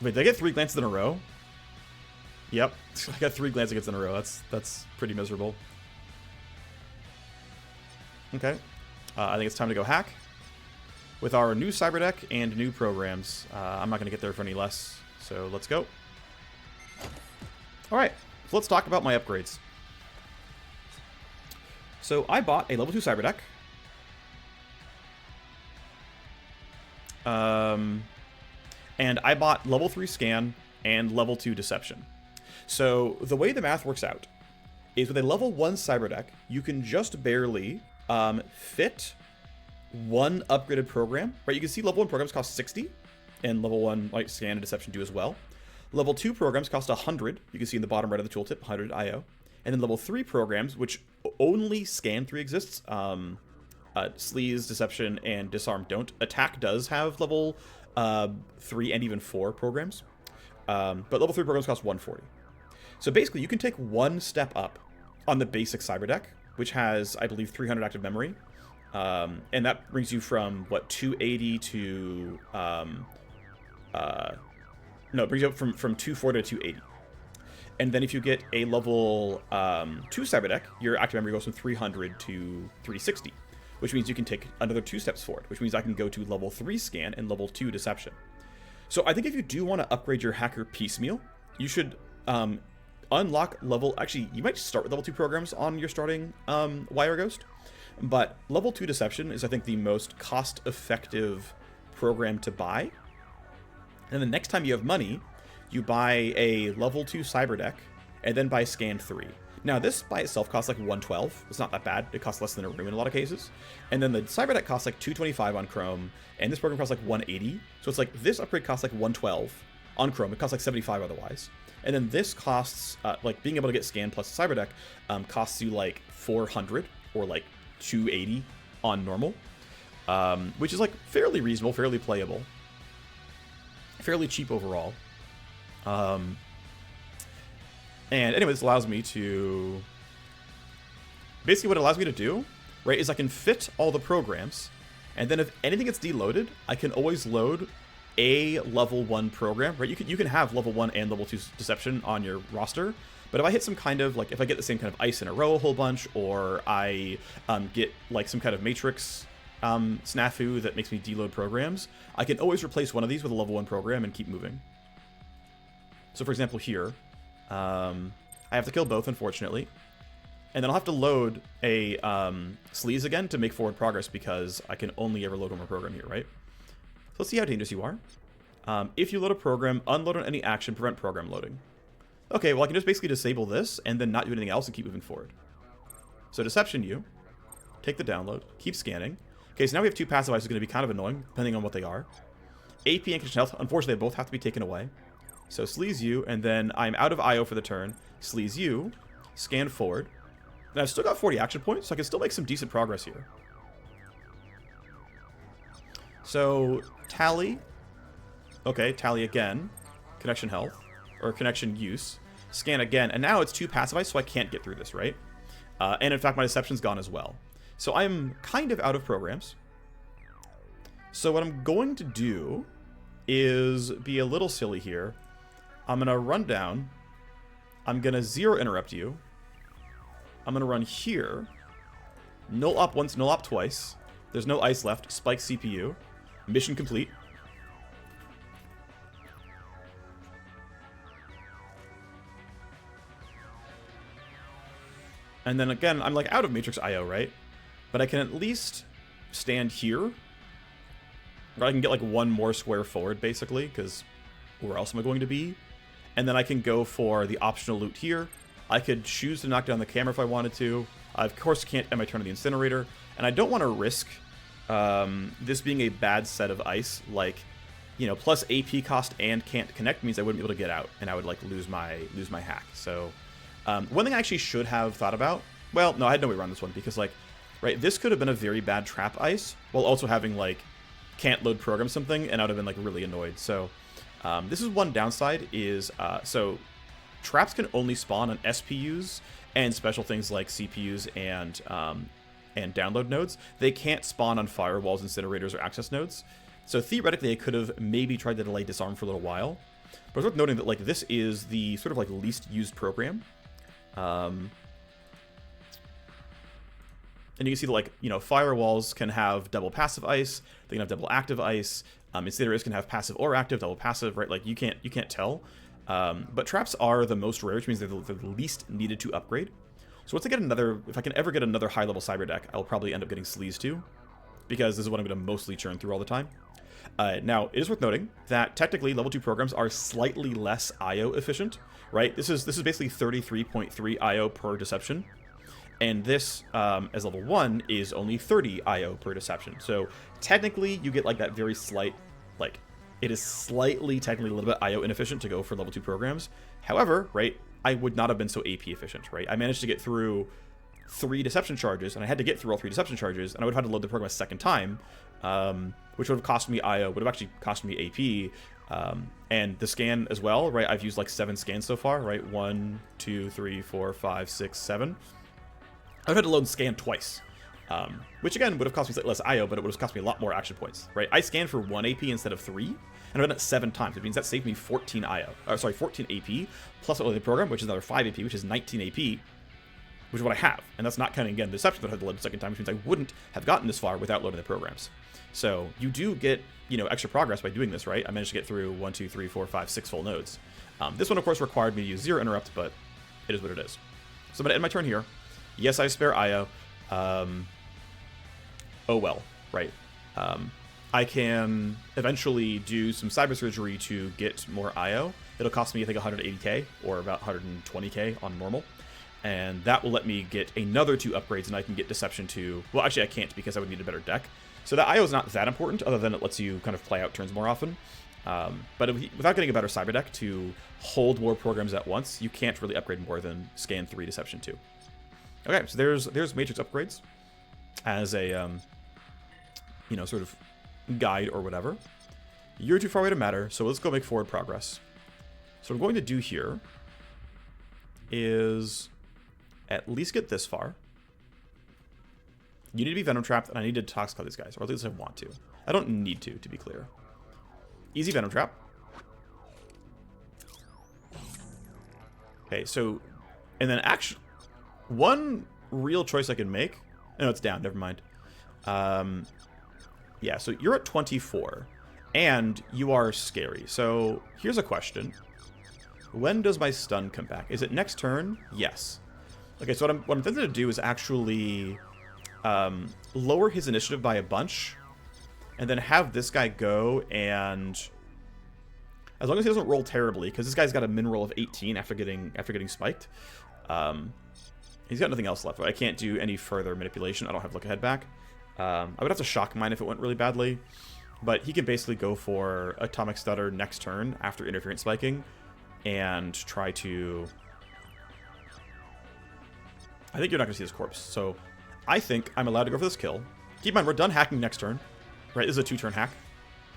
Wait, did I get 3 glances in a row? Yep, I got 3 glancing hits in a row. That's pretty miserable. Okay, I think it's time to go hack. With our new cyber deck and new programs, I'm not going to get there for any less, so let's go. Alright, so let's talk about my upgrades. So I bought a level 2 cyber deck. And I bought level 3 scan and level 2 deception. So the way the math works out is with a level 1 cyber deck, you can just barely fit 1 upgraded program, right? You can see level 1 programs cost 60, and level 1 like scan and deception do as well. Level 2 programs cost 100. You can see in the bottom right of the tooltip, 100 IO. And then level 3 programs, which only scan 3 exists, Sleaze, Deception, and Disarm don't. Attack does have level 3 and even 4 programs. But level 3 programs cost 140. So basically, you can take 1 step up on the basic cyber deck, which has, I believe, 300 active memory. And that brings you from, what, 280 to... no, it brings you up from 240 to 280. And then if you get a level 2 cyber deck, your active memory goes from 300 to 360, which means you can take another 2 steps forward, which means I can go to level 3 scan and level 2 deception. So I think if you do want to upgrade your hacker piecemeal, you should unlock level... Actually, you might start with level 2 programs on your starting Wire Ghost, but level 2 deception is, I think, the most cost-effective program to buy. And the next time you have money, you buy a level 2 cyber deck, and then buy scan 3. Now, this by itself costs like 112. It's not that bad. It costs less than a room in a lot of cases. And then the cyber deck costs like 225 on Chrome, and this program costs like 180. So it's like this upgrade costs like 112 on Chrome. It costs like 75 otherwise. And then this costs, like being able to get scan plus cyber deck costs you like 400 or like 280 on normal, which is like fairly reasonable, fairly playable, fairly cheap overall. And anyway, this allows me to... Basically what it allows me to do, right, is I can fit all the programs, and then if anything gets deloaded, I can always load a level 1 program, right? You can have level 1 and level 2 deception on your roster, but if I hit some kind of, like, if I get the same kind of ice in a row a whole bunch, or I get, like, some kind of matrix snafu that makes me deload programs, I can always replace one of these with a level 1 program and keep moving. So for example here, I have to kill both, unfortunately. And then I'll have to load a Sleaze again to make forward progress because I can only ever load one more program here, right? So let's see how dangerous you are. If you load a program, unload on any action, prevent program loading. Okay, well I can just basically disable this and then not do anything else and keep moving forward. So Deception you, take the download, keep scanning. Okay, so now we have 2 passive ice, is going to be kind of annoying, depending on what they are. AP and Condition Health, unfortunately, they both have to be taken away. So Sleaze you, and then I'm out of IO for the turn. Sleaze you, scan forward. And I've still got 40 action points, so I can still make some decent progress here. So, Tally. Okay, Tally again. Connection Health, or Connection Use. Scan again, and now it's 2 passive ice, so I can't get through this, right? And in fact, my Deception's gone as well. So I'm kind of out of programs. So what I'm going to do is be a little silly here. I'm going to run down. I'm going to 0 interrupt you. I'm going to run here. Null op once, null op twice. There's no ice left. Spike CPU. Mission complete. And then again, I'm like out of Matrix IO, right? But I can at least stand here. Or I can get like 1 more square forward, basically, because where else am I going to be? And then I can go for the optional loot here. I could choose to knock down the camera if I wanted to. I, of course, can't end my turn on the incinerator. And I don't want to risk this being a bad set of ice. Like, you know, plus AP cost and can't connect means I wouldn't be able to get out. And I would, like, lose my hack. So, one thing I actually should have thought about... Well, no, I had no way around this one. Because, like, right, this could have been a very bad trap ice. While also having, like, can't load program something. And I would have been, like, really annoyed. So... this is one downside is, so traps can only spawn on SPUs and special things like CPUs and download nodes. They can't spawn on firewalls, incinerators, or access nodes. So theoretically, I could have maybe tried to delay disarm for a little while. But it's worth noting that, like, this is the sort of, like, least used program. And you can see that, like, you know, firewalls can have double passive ice. They can have double active ice. Incinerators can have passive or active, double passive, right? Like, you can't tell. But traps are the most rare, which means they're the least needed to upgrade. So once I get another, if I can ever get another high-level cyber deck, I'll probably end up getting Sleaze too, because this is what I'm going to mostly churn through all the time. Now, it is worth noting that technically level 2 programs are slightly less IO efficient, right? This is basically 33.3 IO per deception. And this, as level 1, is only 30 IO per deception. So technically, you get like that very slight, like, it is slightly, technically a little bit IO inefficient to go for level 2 programs. However, right, I would not have been so AP efficient, right? I managed to get through 3 deception charges, and I had to get through all 3 deception charges, and I would have had to load the program a second time, which would have cost me IO, would have actually cost me AP. And the scan as well, right? I've used like 7 scans so far, right? 1, 2, 3, 4, 5, 6, 7. I've had to load scan twice, which again would have cost me slightly less IO, but it would have cost me a lot more action points, right? I scanned for 1 AP instead of 3, and I've done it 7 times. It means that saved me 14 14 AP, plus the program, which is another 5 AP, which is 19 AP, which is what I have. And that's not counting, again, the deception that I had to load the second time, which means I wouldn't have gotten this far without loading the programs. So you do get, you know, extra progress by doing this, right? I managed to get through 1, 2, 3, 4, 5, 6 full nodes. This one, of course, required me to use 0 interrupt, but it is what it is. So I'm going to end my turn here. Yes, I have spare IO. Oh well, right. I can eventually do some cyber surgery to get more IO. It'll cost me, I think, 180k or about 120k on normal. And that will let me get another 2 upgrades, and I can get Deception to... Well, actually, I can't because I would need a better deck. So that IO is not that important, other than it lets you kind of play out turns more often. But without getting a better cyber deck to hold more programs at once, you can't really upgrade more than Scan 3, Deception 2. Okay, so there's Matrix upgrades as a, you know, sort of guide or whatever. You're too far away to matter, so let's go make forward progress. So what I'm going to do here is at least get this far. You need to be Venom Trapped, and I need to Toxic these guys, or at least I want to. I don't need to be clear. Easy Venom Trap. Okay, so, and then actually... One real choice I can make... No, it's down. Never mind. Yeah, so you're at 24. And you are scary. So here's a question. When does my stun come back? Is it next turn? Yes. Okay, so what I'm thinking to do is actually lower his initiative by a bunch. And then have this guy go and... As long as he doesn't roll terribly, because this guy's got a min roll of 18 after getting spiked. He's got nothing else left. I can't do any further manipulation. I don't have look ahead back. I would have to shock mine if it went really badly. But he can basically go for Atomic Stutter next turn after interference spiking and try to... I think you're not going to see his corpse. So I think I'm allowed to go for this kill. Keep in mind, we're done hacking next turn. Right, this is a 2-turn hack.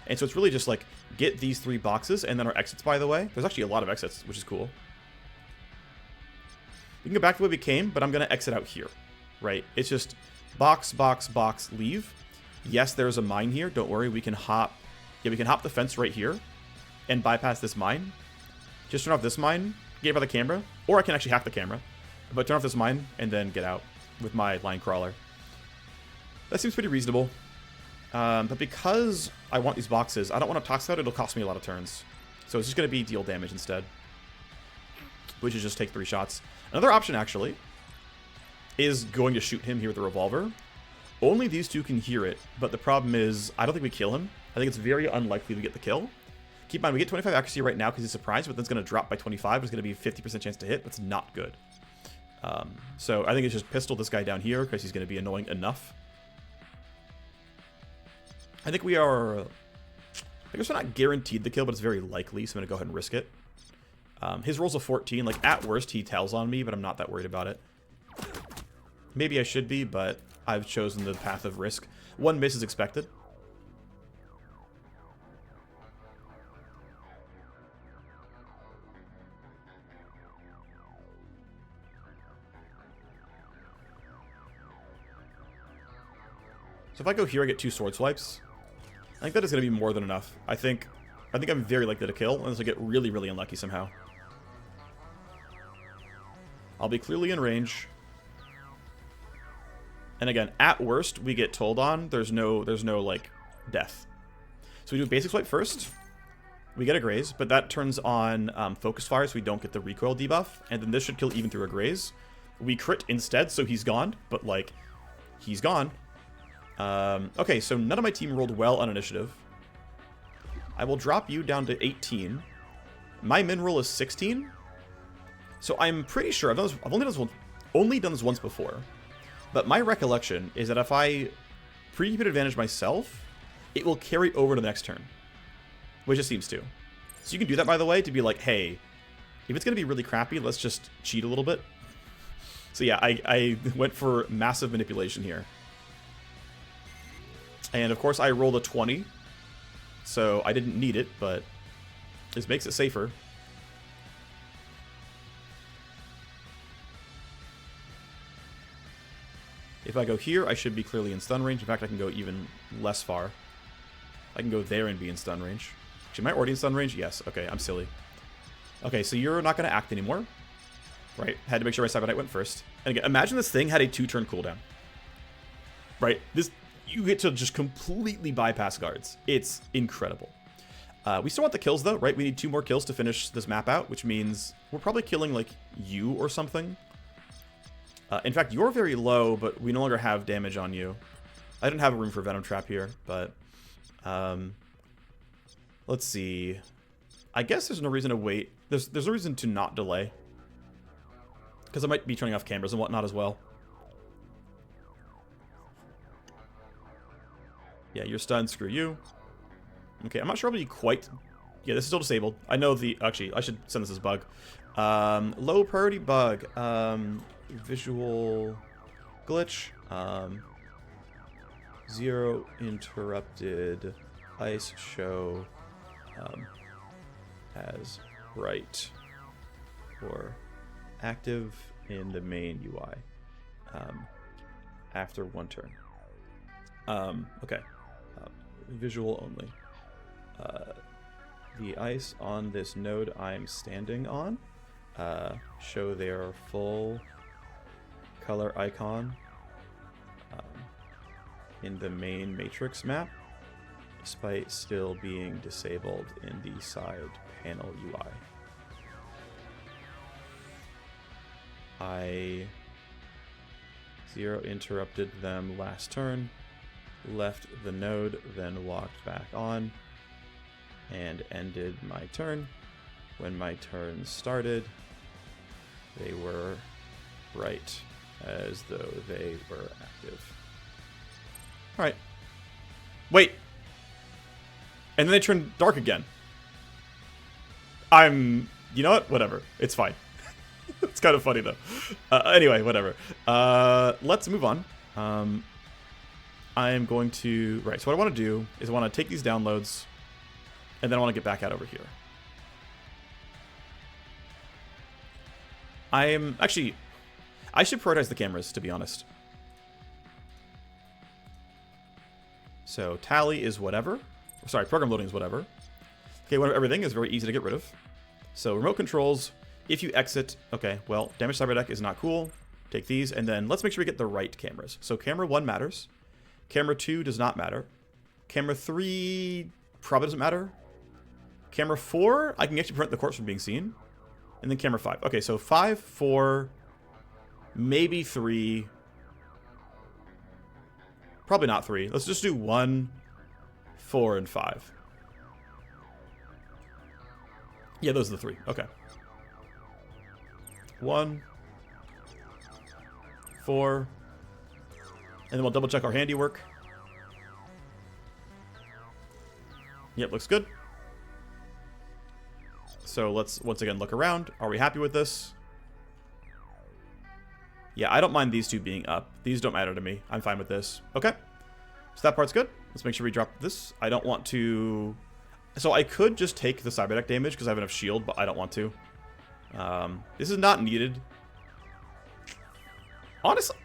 And so it's really just like, get these 3 boxes and then our exits, by the way. There's actually a lot of exits, which is cool. We can go back to the way we came, but I'm going to exit out here, right? It's just box, box, box, leave. Yes, there's a mine here. Don't worry, we can hop. Yeah, we can hop the fence right here and bypass this mine. Just turn off this mine, get by the camera, or I can actually hack the camera. But turn off this mine and then get out with my line crawler. That seems pretty reasonable. But because I want these boxes, I don't want to tox out. It'll cost me a lot of turns. So it's just going to be deal damage instead, which is just take 3 shots. Another option, actually, is going to shoot him here with the revolver. Only these 2 can hear it, but the problem is I don't think we kill him. I think it's very unlikely we get the kill. Keep in mind, we get 25 accuracy right now because he's surprised, but then it's going to drop by 25. It's going to be a 50% chance to hit. That's not good. So I think it's just pistol this guy down here because he's going to be annoying enough. I think we are... I guess we're not guaranteed the kill, but it's very likely, so I'm going to go ahead and risk it. His roll's a 14. Like, at worst, he tells on me, but I'm not that worried about it. Maybe I should be, but I've chosen the path of risk. 1 miss is expected. So if I go here, I get 2 sword swipes. I think that is going to be more than enough. I think I think I'm very likely to kill, unless I get really, really unlucky somehow. I'll be clearly in range. And again, at worst, we get told on. There's no like, death. So we do a basic swipe first. We get a graze, but that turns on focus fire, so we don't get the recoil debuff. And then this should kill even through a graze. We crit instead, so he's gone. But, like, he's gone. Okay, so none of my team rolled well on initiative. I will drop you down to 18. My min roll is 16. So I'm pretty sure I've only done this once before. But my recollection is that if I pre-keep advantage myself, it will carry over to the next turn. Which it seems to. So you can do that, by the way, to be like, hey, if it's going to be really crappy, let's just cheat a little bit. So yeah, I went for massive manipulation here. And of course I rolled a 20. So I didn't need it, but this makes it safer. If I go here, I should be clearly in stun range. In fact, I can go even less far. I can go there and be in stun range. Actually, am I already in stun range? Yes. Okay, I'm silly. Okay, so you're not going to act anymore. Right? Had to make sure my Cyber Knight went first. And again, imagine this thing had a 2-turn cooldown. Right? You get to just completely bypass guards. It's incredible. We still want the kills, though, right? We need 2 more kills to finish this map out, which means we're probably killing, like, you or something. In fact, you're very low, but we no longer have damage on you. I didn't have a room for Venom Trap here, but... let's see. I guess there's no reason to wait. There's no reason to not delay. Because I might be turning off cameras and whatnot as well. Yeah, you're stunned. Screw you. Okay, I'm not sure I'll be quite... Yeah, this is still disabled. I know the... Actually, I should send this as bug. Low priority bug. Visual glitch. 0 interrupted ice show as right or active in the main UI after 1 turn. Okay. Visual only. The ice on this node I'm standing on show their full color icon in the main matrix map, despite still being disabled in the side panel UI. I 0 interrupted them last turn, left the node, then walked back on, and ended my turn. When my turn started, they were bright, as though they were active. Alright. Wait! And then they turn dark again. You know what? Whatever. It's fine. It's kind of funny, though. Anyway, whatever. Let's move on. I am going to... Right, so what I want to do is I want to take these downloads, and then I want to get back out over here. Actually, I should prioritize the cameras, to be honest. So, tally is whatever. Sorry, program loading is whatever. Okay, whatever everything is very easy to get rid of. So, remote controls, if you exit... Okay, well, damage cyber deck is not cool. Take these, and then let's make sure we get the right cameras. So, camera 1 matters. Camera 2 does not matter. Camera 3 probably doesn't matter. Camera 4, I can actually prevent the corpse from being seen. And then camera 5. Okay, so 5, 4, maybe 3. Probably not 3. Let's just do 1, 4, and 5. Yeah, those are the 3. Okay. 1, 4, and then we'll double check our handiwork. Yep, looks good. So let's once again look around. Are we happy with this? Yeah, I don't mind these 2 being up. These don't matter to me. I'm fine with this. Okay. So that part's good. Let's make sure we drop this. I don't want to... So I could just take the cyber deck damage because I have enough shield, but I don't want to. This is not needed. Honestly...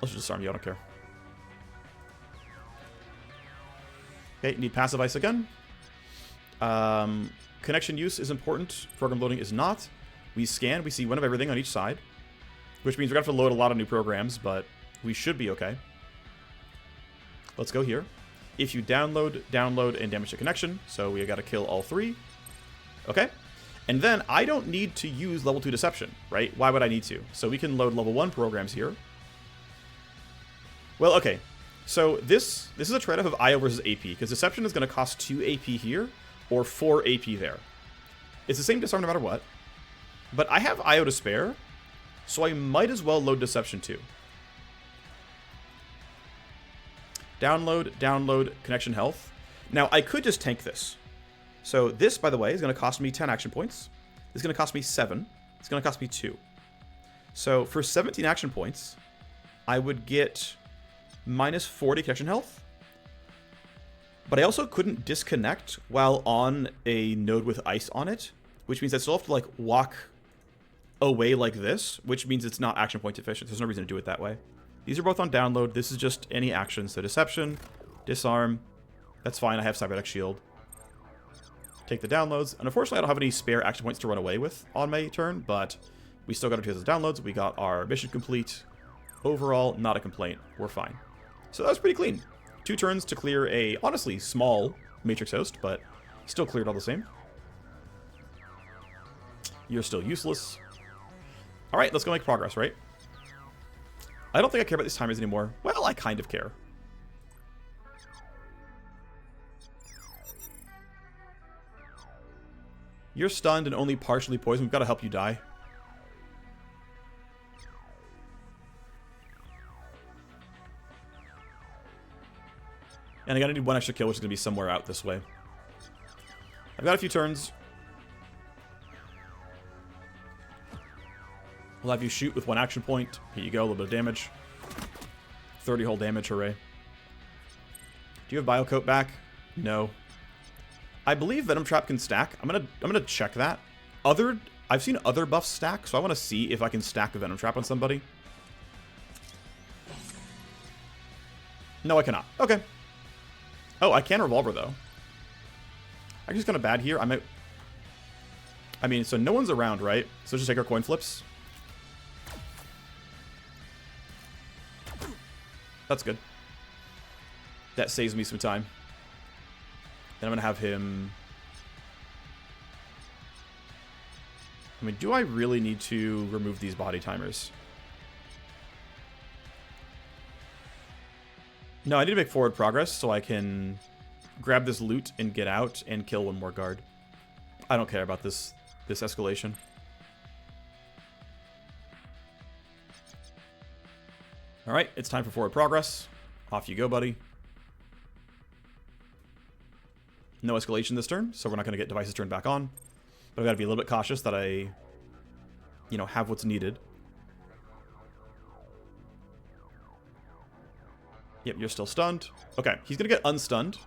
Let's just disarm you. I don't care. Okay, need passive ice again. Connection use is important. Program loading is not. We scan. We see one of everything on each side, which means we're going to have to load a lot of new programs, but we should be okay. Let's go here. If you download, and damage the connection. So we got to kill all 3. Okay. And then I don't need to use level 2 deception, right? Why would I need to? So we can load level 1 programs here. Well, okay. So this is a trade-off of IO versus AP, because deception is going to cost 2 AP here or 4 AP there. It's the same disarm no matter what. But I have IO to spare, so I might as well load deception too. Download, connection health. Now, I could just tank this. So this, by the way, is going to cost me 10 action points. It's going to cost me 7. It's going to cost me 2. So for 17 action points, I would get minus 40 connection health. But I also couldn't disconnect while on a node with ice on it, which means I still have to like walk away like this, which means it's not action point efficient. There's no reason to do it that way. These are both on download. This is just any action. So deception, disarm. That's fine. I have cyberdeck shield. Take the downloads. And unfortunately, I don't have any spare action points to run away with on my turn, but we still got our 2,000 downloads. We got our mission complete. Overall, not a complaint. We're fine. So that was pretty clean. 2 turns to clear a, honestly, small Matrix host, but still cleared all the same. You're still useless. All right, let's go make progress, right? I don't think I care about these timers anymore. Well, I kind of care. You're stunned and only partially poisoned. We've got to help you die. And I gotta need 1 extra kill, which is gonna be somewhere out this way. I've got a few turns. We'll have you shoot with 1 action point. Here you go, a little bit of damage. 30 whole damage, hooray. Do you have Biocoat back? No. I believe Venom Trap can stack. I'm gonna check that. I've seen other buffs stack, so I want to see if I can stack a Venom Trap on somebody. No, I cannot. Okay. Oh, I can Revolver, though. Actually, it's kind of bad here. I mean, so no one's around, right? So just take our coin flips. That's good. That saves me some time. Then I'm going to have him... I mean, do I really need to remove these body timers? No, I need to make forward progress so I can grab this loot and get out and kill 1 more guard. I don't care about this escalation. Alright, it's time for forward progress. Off you go, buddy. No escalation this turn, so we're not going to get devices turned back on. But I've got to be a little bit cautious that I, have what's needed. Yep, you're still stunned. Okay, he's going to get unstunned.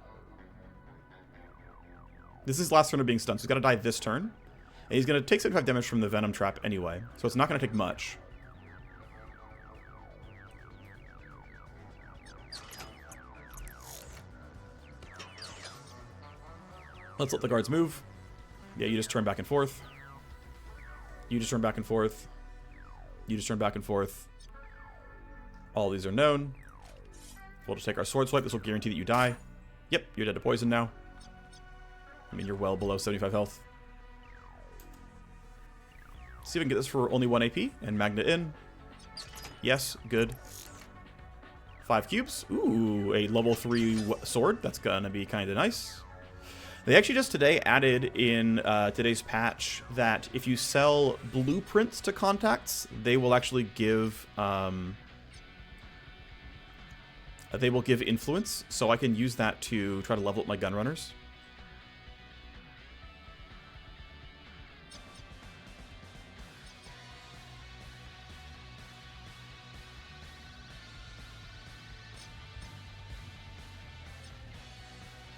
This is his last turn of being stunned, so he's got to die this turn. And he's going to take 75 damage from the Venom Trap anyway, so it's not going to take much. Let's let the guards move. Yeah, you just turn back and forth. You just turn back and forth. You just turn back and forth. All these are known. We'll just take our sword swipe. This will guarantee that you die. Yep, you're dead to poison now. I mean, you're well below 75 health. See if we can get this for only 1 AP. And Magnet in. Yes, good. 5 cubes. Ooh, a level 3 sword. That's gonna be kind of nice. They actually just today added in today's patch that if you sell blueprints to contacts, they will actually give influence, so I can use that to try to level up my gun runners.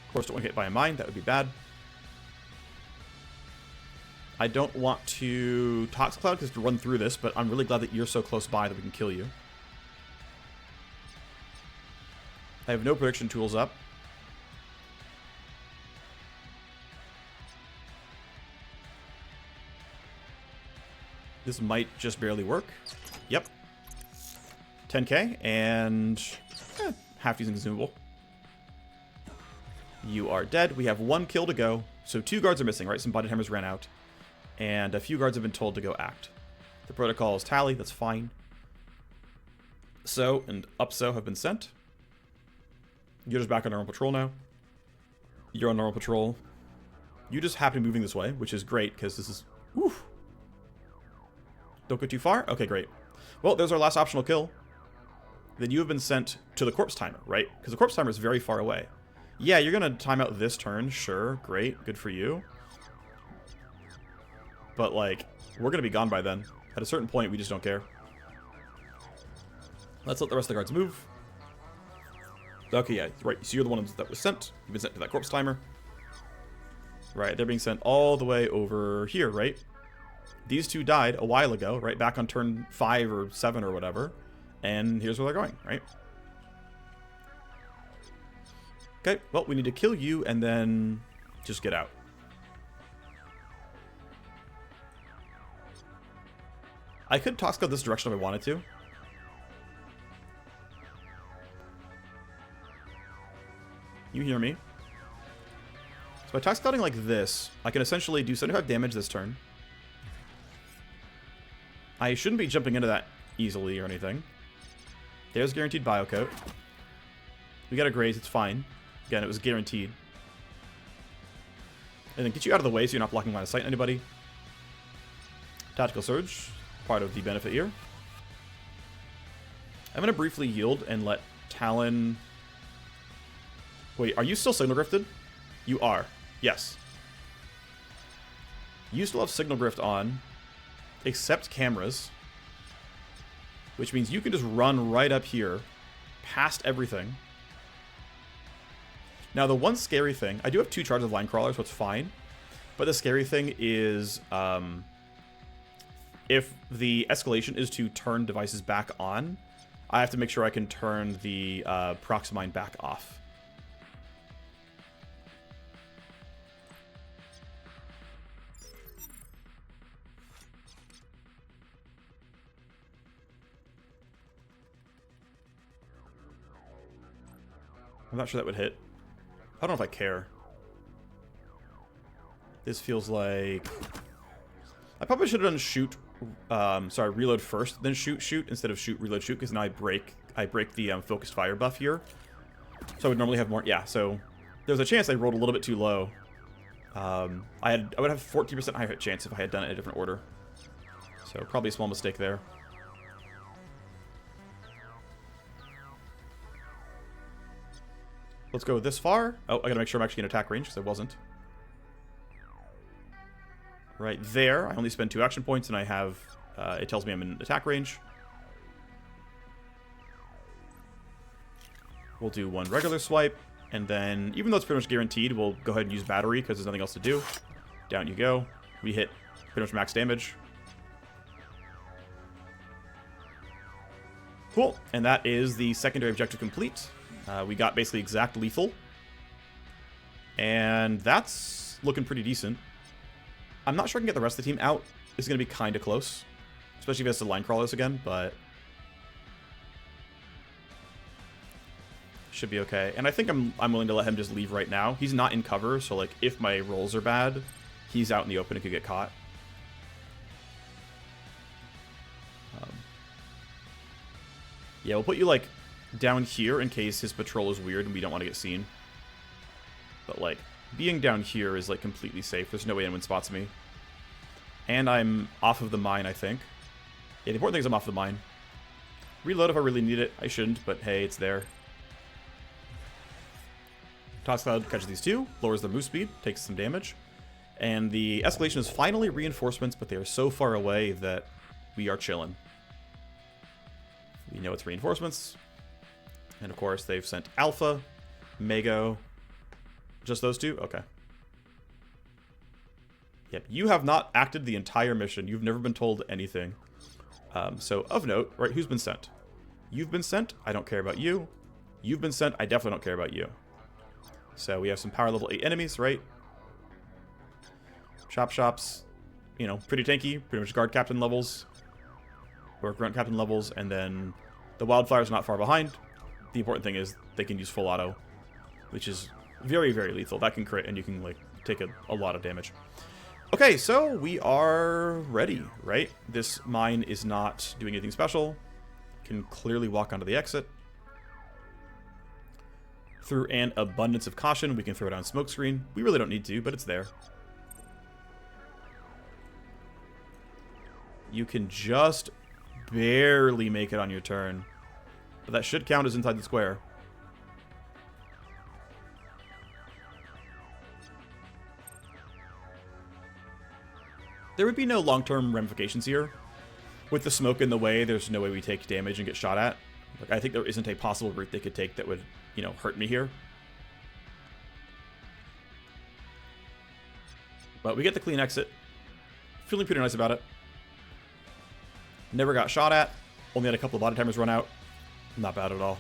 Of course, don't want to get hit by a mine. That would be bad. I don't want to Tox Cloud because to run through this, but I'm really glad that you're so close by that we can kill you. I have no prediction tools up. This might just barely work. Yep. 10k, and half using consumable. You are dead. We have 1 kill to go. So 2 guards are missing, right? Some body hammers ran out. And a few guards have been told to go act. The protocol is tally. That's fine. So and Upso have been sent. You're just back on normal patrol now. You're on normal patrol. You just happen to be moving this way, which is great, because this is... Oof. Don't go too far? Okay, great. Well, there's our last optional kill. Then you have been sent to the corpse timer, right? Because the corpse timer is very far away. Yeah, you're going to time out this turn. Sure, great. Good for you. But, like, we're going to be gone by then. At a certain point, we just don't care. Let's let the rest of the guards move. Okay, yeah, right. So you're the one that was sent. You've been sent to that corpse timer. Right, they're being sent all the way over here, right? These 2 died a while ago, right? Back on turn 5 or 7 or whatever. And here's where they're going, right? Okay, well, we need to kill you and then just get out. I could toss go this direction if I wanted to. You hear me? So by tox scouting like this, I can essentially do 75 damage this turn. I shouldn't be jumping into that easily or anything. There's guaranteed biocoat. We got a graze, it's fine. Again, it was guaranteed. And then get you out of the way so you're not blocking line of sight on anybody. Tactical Surge, part of the benefit here. I'm going to briefly yield and let Talon... Wait, are you still Signal Grifted? You are. Yes. You still have Signal Grift on, except cameras. Which means you can just run right up here, past everything. Now, the one scary thing... I do have 2 charges of Line Crawler, so it's fine. But the scary thing is... if the escalation is to turn devices back on, I have to make sure I can turn the Proximine back off. I'm not sure that would hit. I don't know if I care. This feels like... I probably should have done shoot... sorry, reload first, then shoot, instead of shoot, reload, shoot, because now I break the focused fire buff here. So I would normally have more... Yeah, so there's a chance I rolled a little bit too low. I would have 14% higher hit chance if I had done it in a different order. So probably a small mistake there. Let's go this far. Oh, I gotta make sure I'm actually in attack range, because I wasn't. Right there. I only spend 2 action points, and I have... it tells me I'm in attack range. We'll do 1 regular swipe, and then, even though it's pretty much guaranteed, we'll go ahead and use battery, because there's nothing else to do. Down you go. We hit pretty much max damage. Cool. And that is the secondary objective complete. We got basically exact lethal. And that's looking pretty decent. I'm not sure I can get the rest of the team out. It's going to be kind of close. Especially if he has to line crawl us again, but... should be okay. And I think I'm willing to let him just leave right now. He's not in cover, so like if my rolls are bad, he's out in the open and could get caught. Yeah, we'll put you like down here in case his patrol is weird and we don't want to get seen. But like being down here is like completely safe. There's no way anyone spots me. And I'm off of the mine, I think. Yeah, the important thing is I'm off the mine. Reload if I really need it. I shouldn't, but hey, it's there. Toss Cloud catches these 2, lowers their move speed, takes some damage. And the escalation is finally reinforcements, but they are so far away that we are chilling. We know it's reinforcements. And of course, they've sent Alpha, Mago. Just those 2? Okay. Yep, you have not acted the entire mission. You've never been told anything. So, of note, right, who's been sent? You've been sent. I don't care about you. You've been sent. I definitely don't care about you. So, we have some power level 8 enemies, right? Chop Shops. you know, pretty tanky, pretty much guard captain levels, or grunt captain levels, and then the wildfire's not far behind. The important thing is they can use full auto, which is very, very lethal. That can crit, and you can, like, take a lot of damage. Okay, so we are ready, right? This mine is not doing anything special. Can clearly walk onto the exit. Through an abundance of caution, we can throw down smokescreen. We really don't need to, but it's there. You can just barely make it on your turn. But that should count as inside the square. There would be no long-term ramifications here. With the smoke in the way, there's no way we take damage and get shot at. Like, I think there isn't a possible route they could take that would, you know, hurt me here. But we get the clean exit. Feeling pretty nice about it. Never got shot at. Only had a couple of body timers run out. Not bad at all.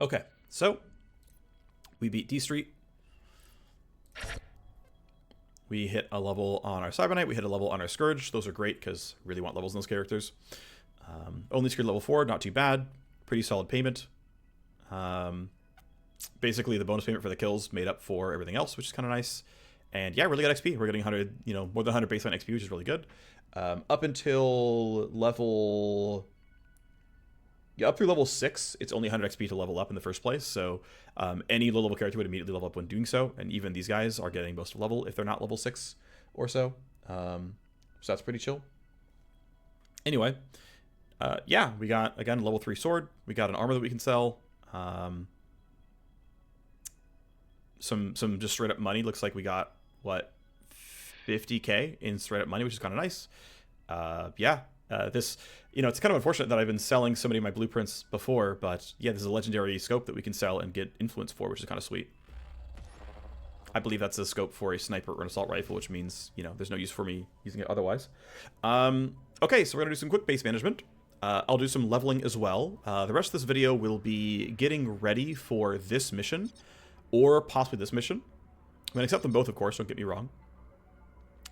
Okay, so we beat D Street. We hit a level on our Cyber Knight. We hit a level on our Scourge. Those are great because really want levels in those characters. Only secured level 4, not too bad. Pretty solid payment. Basically, the bonus payment for the kills made up for everything else, which is kind of nice. And yeah, really good XP. We're getting 100, you know, more than 100 baseline XP, which is really good. Up until level... Yeah, up through level 6, it's only 100 XP to level up in the first place, so any low-level character would immediately level up when doing so, and even these guys are getting most of level if they're not level 6 or so. So that's pretty chill. Anyway, yeah, we got, again, a level 3 sword. We got an armor that we can sell. Some just straight-up money. Looks like we got, what, 50k in straight-up money, which is kind of nice. Yeah. This, you know, it's kind of unfortunate that I've been selling so many of my blueprints before, but yeah, there's a legendary scope that we can sell and get influence for, which is kind of sweet. I believe that's a scope for a sniper or an assault rifle, which means, you know, there's no use for me using it otherwise. Okay, so we're going to do some quick base management. I'll do some leveling as well. The rest of this video will be getting ready for this mission, or possibly this mission. I'm going to accept them both, of course, don't get me wrong.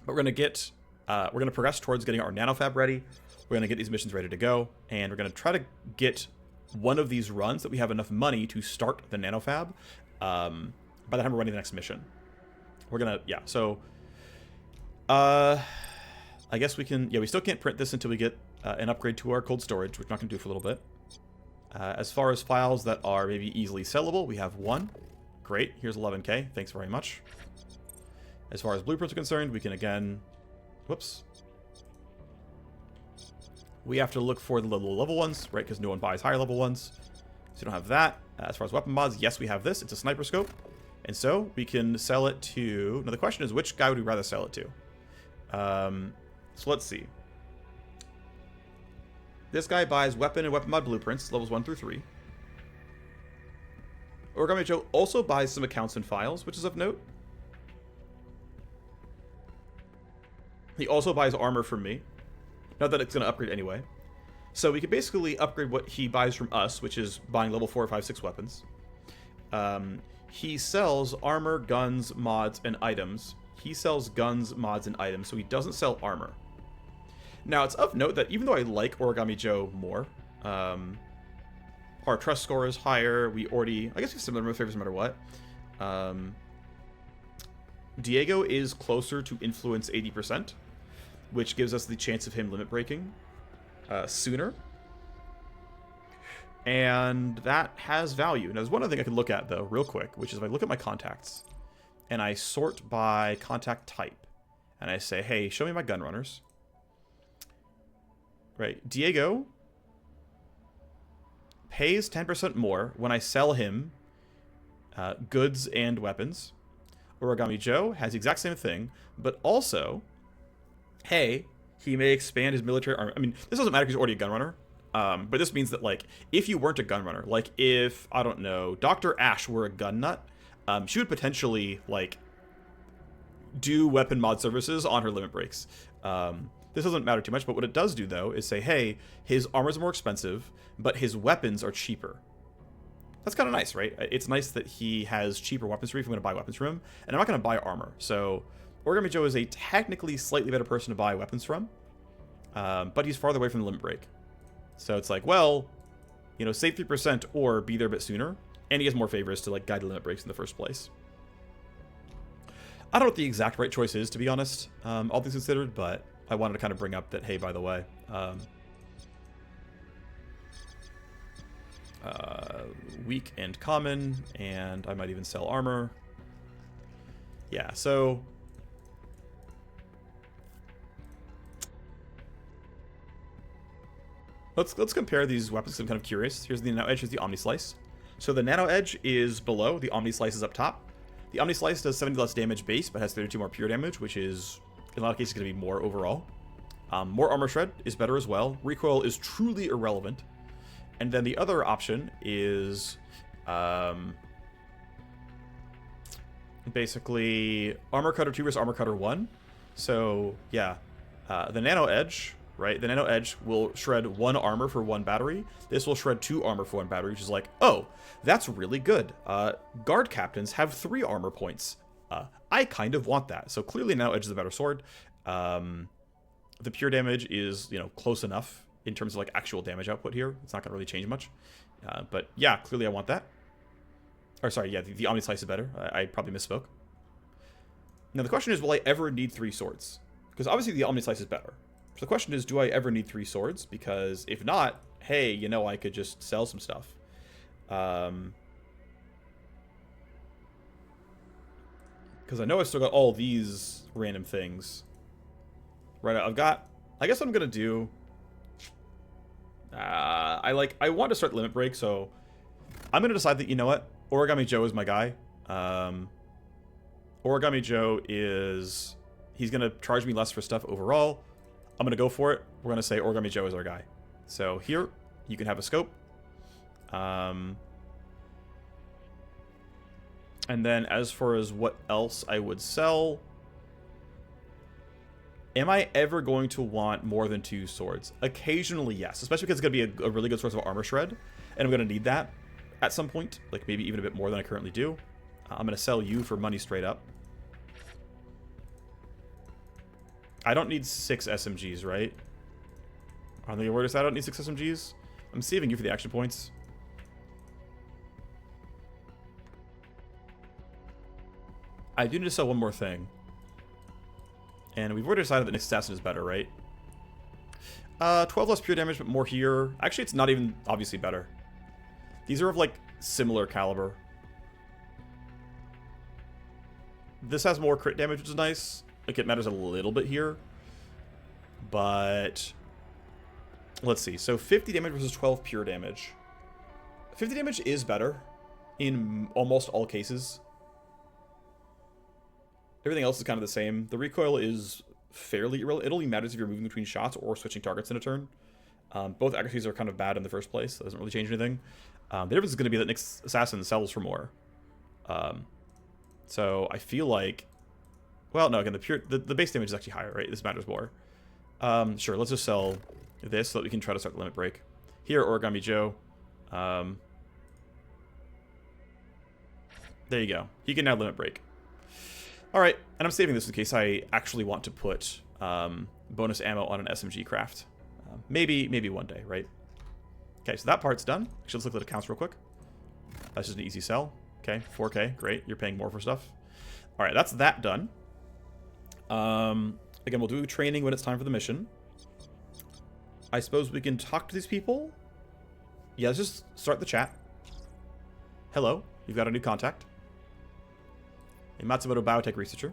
But we're going to progress towards getting our nanofab ready. We're going to get these missions ready to go, and we're going to try to get one of these runs that we have enough money to start the nanofab by the time we're running the next mission. We're going to, yeah, so I guess we can, yeah, we still can't print this until we get an upgrade to our cold storage, which we're not going to do for a little bit. As far as files that are maybe easily sellable, we have one. Great, here's 11k, thanks very much. As far as blueprints are concerned, we can again, whoops. We have to look for the low level ones, right? Because no one buys higher level ones. So you don't have that. As far as weapon mods, yes, we have this. It's a sniper scope. And so we can sell it to... Now the question is, which guy would we rather sell it to? So let's see. This guy buys weapon and weapon mod blueprints, levels 1 through 3. Origami Joe also buys some accounts and files, which is of note. He also buys armor from me. Not that it's going to upgrade anyway. So we could basically upgrade what he buys from us, which is buying level 4, 5, 6 weapons. He sells armor, guns, mods, and items. He sells guns, mods, and items, so he doesn't sell armor. Now, it's of note that even though I like Origami Joe more, our trust score is higher. We already... I guess we have similar favors no matter what. Diego is closer to influence 80%. Which gives us the chance of him limit breaking sooner. And that has value. Now, there's one other thing I can look at, though, real quick, which is if I look at my contacts, and I sort by contact type, and I say, hey, show me my gun runners. Right, Diego pays 10% more when I sell him goods and weapons. Origami Joe has the exact same thing, but also... hey, he may expand his military army. I mean, this doesn't matter because he's already a gunrunner. But this means that, like, if you weren't a gunrunner, like, if, I don't know, Dr. Ash were a gun nut, she would potentially, like, do weapon mod services on her limit breaks. There's This doesn't matter too much, but what it does do, though, is say, hey, his armor's more expensive, but his weapons are cheaper. That's kind of nice, right? It's nice that he has cheaper weapons for me if I'm going to buy weapons from him, and I'm not going to buy armor. So Origami Joe is a technically slightly better person to buy weapons from, but he's farther away from the limit break. So it's like, well, you know, save 3% or be there a bit sooner, and he has more favors to like guide the limit breaks in the first place. I don't know what the exact right choice is, to be honest, all things considered, but I wanted to kind of bring up that, hey, by the way, weak and common, and I might even sell armor. Yeah, so let's compare these weapons. I'm kind of curious. Here's the Nano Edge, here's the Omni Slice. So the Nano Edge is below, the Omni Slice is up top. The Omni Slice does 70 less damage base, but has 32 more pure damage, which is, in a lot of cases, going to be more overall. More Armor Shred is better as well. Recoil is truly irrelevant. And then the other option is basically Armor Cutter 2 versus Armor Cutter 1. So, yeah, the Nano Edge, right? The Nano Edge will shred 1 armor for 1 battery. This will shred 2 armor for 1 battery, which is like, oh, that's really good. Guard captains have 3 armor points. I kind of want that. So clearly Nano Edge is the better sword. The pure damage is, you know, close enough in terms of like actual damage output here. It's not going to really change much. But yeah, clearly I want that. Or sorry, yeah, the Omni Slice is better. I probably misspoke. Now the question is, will I ever need 3 swords? Because obviously the Omni Slice is better. So the question is, do I ever need 3 swords? Because if not, hey, you know, I could just sell some stuff. Because I know I've still got all these random things. Right, I guess what I'm going to do... I want to start Limit Break, so I'm going to decide that, you know what? Origami Joe is my guy. Origami Joe is... He's going to charge me less for stuff overall. I'm going to go for it. We're going to say Origami Joe is our guy. So here, you can have a scope. And then as far as what else I would sell... Am I ever going to want more than 2 swords? Occasionally, yes. Especially because it's going to be a really good source of armor shred. And I'm going to need that at some point. Like, maybe even a bit more than I currently do. I'm going to sell you for money straight up. I don't need 6 SMGs, right? On the order side, I don't need 6 SMGs. I'm saving you for the action points. I do need to sell one more thing. And we've already decided that Next Assassin is better, right? 12 less pure damage, but more here. Actually, it's not even obviously better. These are of, like, similar caliber. This has more crit damage, which is nice. Like, it matters a little bit here. But... let's see. So, 50 damage versus 12 pure damage. 50 damage is better in almost all cases. Everything else is kind of the same. The recoil is fairly irrelevant. It only matters if you're moving between shots or switching targets in a turn. Both accuracies are kind of bad in the first place. So it doesn't really change anything. The difference is going to be that Next Assassin sells for more. So I feel like... well, no, again, the base damage is actually higher, right? This matters more. Sure, let's just sell this so that we can try to start the Limit Break. Here, Origami Joe. There you go. He can now Limit Break. Alright, and I'm saving this in case I actually want to put bonus ammo on an SMG craft. Maybe one day, right? Okay, so that part's done. Actually, let's look at the accounts real quick. That's just an easy sell. Okay, 4K, great. You're paying more for stuff. Alright, that's that done. Again, we'll do training when it's time for the mission. I suppose we can talk to these people? Yeah, let's just start the chat. Hello, you've got a new contact. A Matsumoto biotech researcher.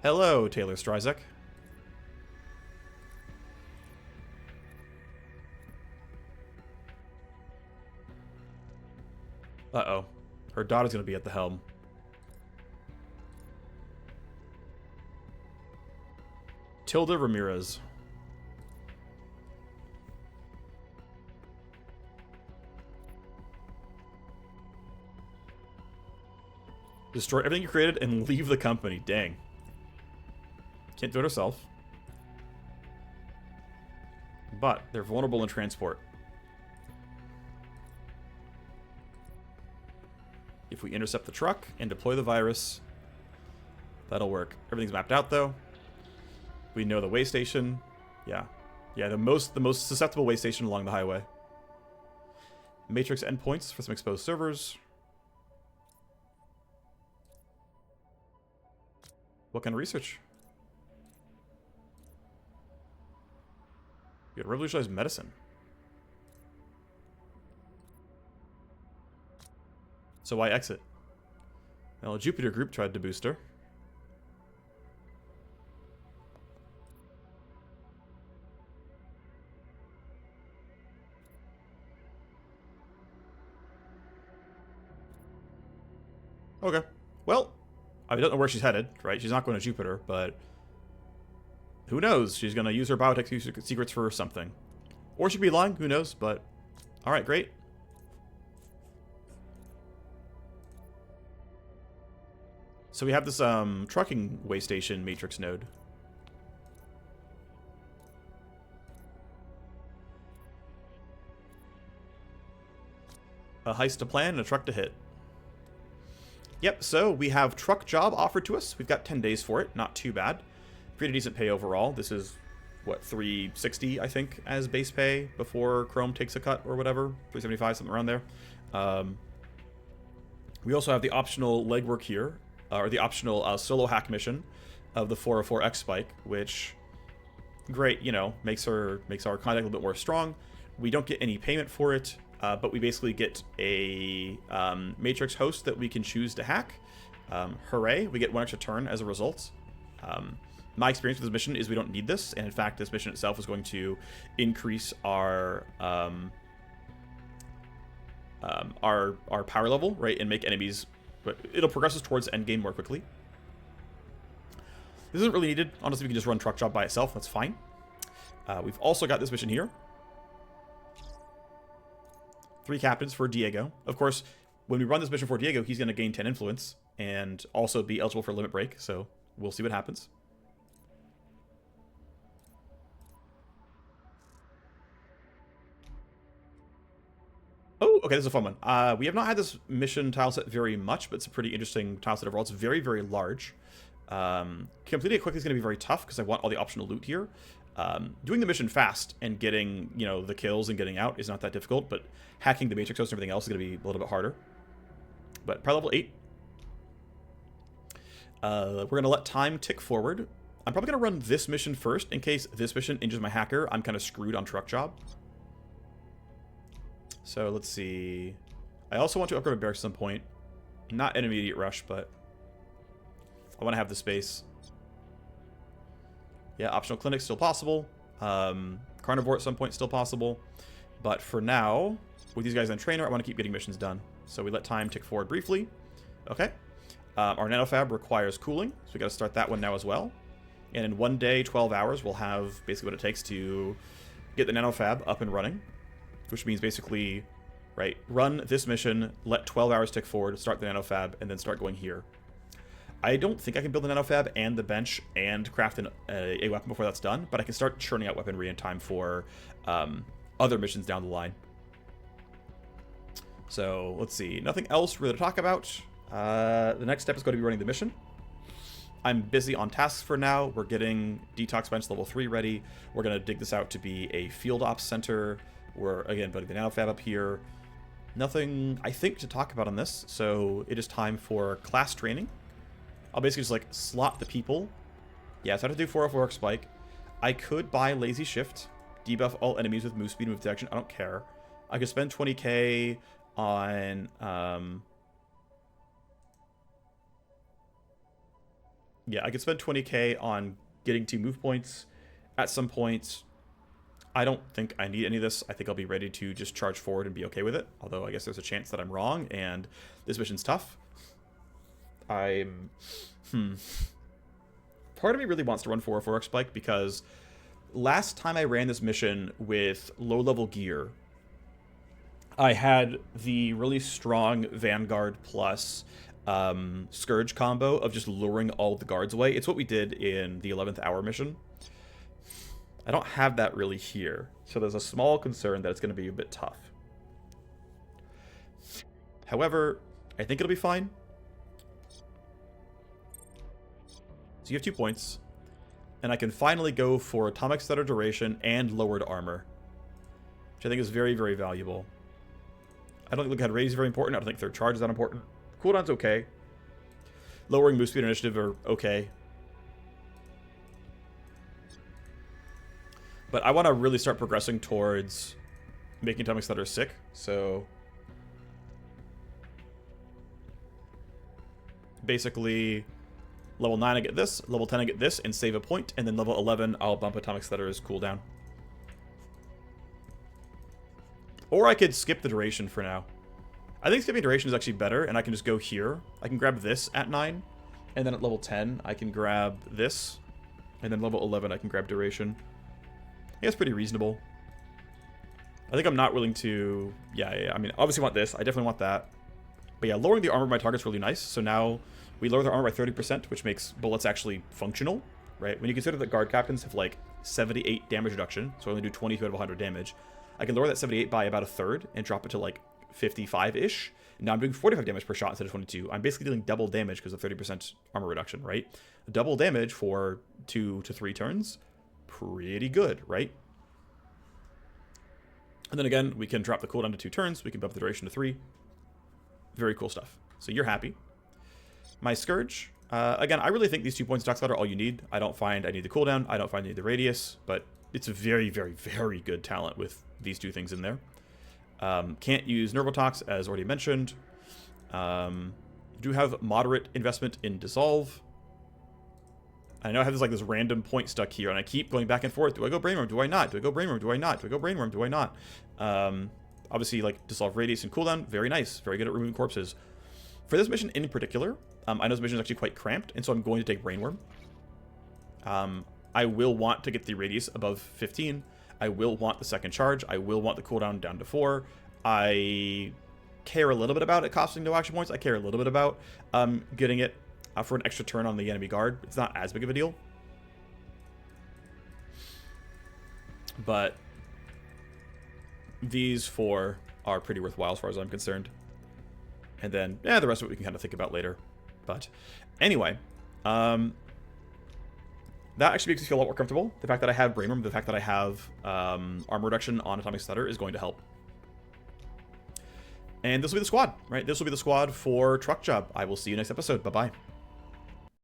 Hello, Taylor Stryzek. Uh-oh. Her daughter's going to be at the helm. Tilda Ramirez. Destroy everything you created and leave the company. Dang. Can't do it herself. But they're vulnerable in transport. If we intercept the truck and deploy the virus, that'll work. Everything's mapped out though. We know the way station. Yeah. Yeah, the most susceptible way station along the highway. Matrix endpoints for some exposed servers. What kind of research? You had revolutionized medicine. So why exit? Well, a Jupiter group tried to boost her. Okay. Well, I don't know where she's headed, right? She's not going to Jupiter, but who knows? She's going to use her biotech secrets for something. Or she could be lying, who knows, but alright, great. So we have this trucking way station matrix node. A heist to plan and a truck to hit. Yep, so we have truck job offered to us. We've got 10 days for it. Not too bad. Pretty decent pay overall. This is, what, 360, I think, as base pay before Chrome takes a cut or whatever. 375, something around there. We also have the optional legwork here, or the optional solo hack mission of the 404X spike, which, great, you know, makes our contact a little bit more strong. We don't get any payment for it. But we basically get a matrix host that we can choose to hack. Hooray, we get one extra turn as a result. My experience with this mission is we don't need this, and in fact this mission itself is going to increase our power level, right, and make enemies, but it'll progress us towards endgame more quickly. This isn't really needed. Honestly, we can just run truck job by itself, that's fine. We've also got this mission here. 3 captains for Diego. Of course, when we run this mission for Diego, he's going to gain 10 influence and also be eligible for limit break, so we'll see what happens. Oh, okay, this is a fun one. We have not had this mission tileset very much, but it's a pretty interesting tileset overall. It's very, very large. Completing it quickly is going to be very tough because I want all the optional loot here. Doing the mission fast and getting, you know, the kills and getting out is not that difficult, but hacking the matrix host and everything else is going to be a little bit harder. But power level 8. We're going to let time tick forward. I'm probably going to run this mission first in case this mission injures my hacker. I'm kind of screwed on truck job. So let's see. I also want to upgrade my barracks at some point. Not an immediate rush, but I want to have the space. Yeah, optional clinic still possible. Carnivore at some point still possible. But for now, with these guys on trainer, I want to keep getting missions done. So we let time tick forward briefly. Okay. Our nanofab requires cooling, so we got to start that one now as well. And in 1 day, 12 hours, we'll have basically what it takes to get the nanofab up and running. Which means basically, right, run this mission, let 12 hours tick forward, start the nanofab, and then start going here. I don't think I can build a nanofab and the bench and craft a weapon before that's done, but I can start churning out weaponry in time for other missions down the line. So, let's see. Nothing else really to talk about. The next step is going to be running the mission. I'm busy on tasks for now. We're getting Detox Bench level 3 ready. We're going to dig this out to be a field ops center. We're, again, putting the nanofab up here. Nothing, I think, to talk about on this. So, it is time for class training. I'll basically just, like, slot the people. Yeah, so I have to do 404 spike. I could buy Lazy Shift, debuff all enemies with move speed and move detection. I don't care. I could spend 20k on... yeah, I could spend 20k on getting 2 move points at some point. I don't think I need any of this. I think I'll be ready to just charge forward and be okay with it. Although I guess there's a chance that I'm wrong and this mission's tough. Part of me really wants to run 404 spike because last time I ran this mission with low-level gear, I had the really strong Vanguard plus Scourge combo of just luring all the guards away. It's what we did in the 11th hour mission. I don't have that really here, so there's a small concern that it's going to be a bit tough. However, I think it'll be fine. So you have 2 points, and I can finally go for atomic stutter duration and lowered armor, which I think is very, very valuable. I don't think look ahead raise is very important. I don't think third charge is that important. Cooldown's okay. Lowering move speed and initiative are okay. But I want to really start progressing towards making atomic stutter sick, so basically level 9 I get this, level 10 I get this, and save a point, and then level 11 I'll bump atomic stutter's cooldown. Or I could skip the duration for now. I think skipping duration is actually better, and I can just go here. I can grab this at 9, and then at level 10 I can grab this, and then level 11 I can grab duration. I think that's pretty reasonable. I think I'm not willing to... Yeah, I mean, obviously I want this. I definitely want that. But yeah, lowering the armor of my target's really nice. So now we lower their armor by 30%, which makes bullets actually functional, right? When you consider that guard captains have like 78 damage reduction, so I only do 22 out of 100 damage, I can lower that 78 by about a third and drop it to like 55-ish. Now I'm doing 45 damage per shot instead of 22. I'm basically dealing double damage because of 30% armor reduction, right? Double damage for 2 to 3 turns. Pretty good, right? And then again, we can drop the cooldown to 2 turns. We can bump the duration to 3. Very cool stuff. So you're happy. My Scourge. Again, I really think these 2 points of Toxic are all you need. I don't find I need the cooldown. I don't find I need the radius. But it's a very, very, very good talent with these 2 things in there. Can't use Nervotox, as already mentioned. Do have moderate investment in Dissolve. I know I have this random point stuck here, and I keep going back and forth. Do I go Brain Worm? Do I not? Do I go Brain Worm? Do I not? Do I go Brain Worm? Do I not? Obviously, Dissolve Radius and cooldown, very nice. Very good at removing corpses. For this mission in particular, I know this mission is actually quite cramped, and so I'm going to take Brain Worm. I will want to get the radius above 15. I will want the second charge. I will want the cooldown down to 4. I care a little bit about it costing no action points. I care a little bit about getting it for an extra turn on the enemy guard. It's not as big of a deal. But these 4 are pretty worthwhile as far as I'm concerned. And then, the rest of it we can kind of think about later. But anyway, that actually makes me feel a lot more comfortable. The fact that I have Brain Worm, the fact that I have armor reduction on Atomic Stutter is going to help. And this will be the squad, right? This will be the squad for Truck Job. I will see you next episode. Bye-bye.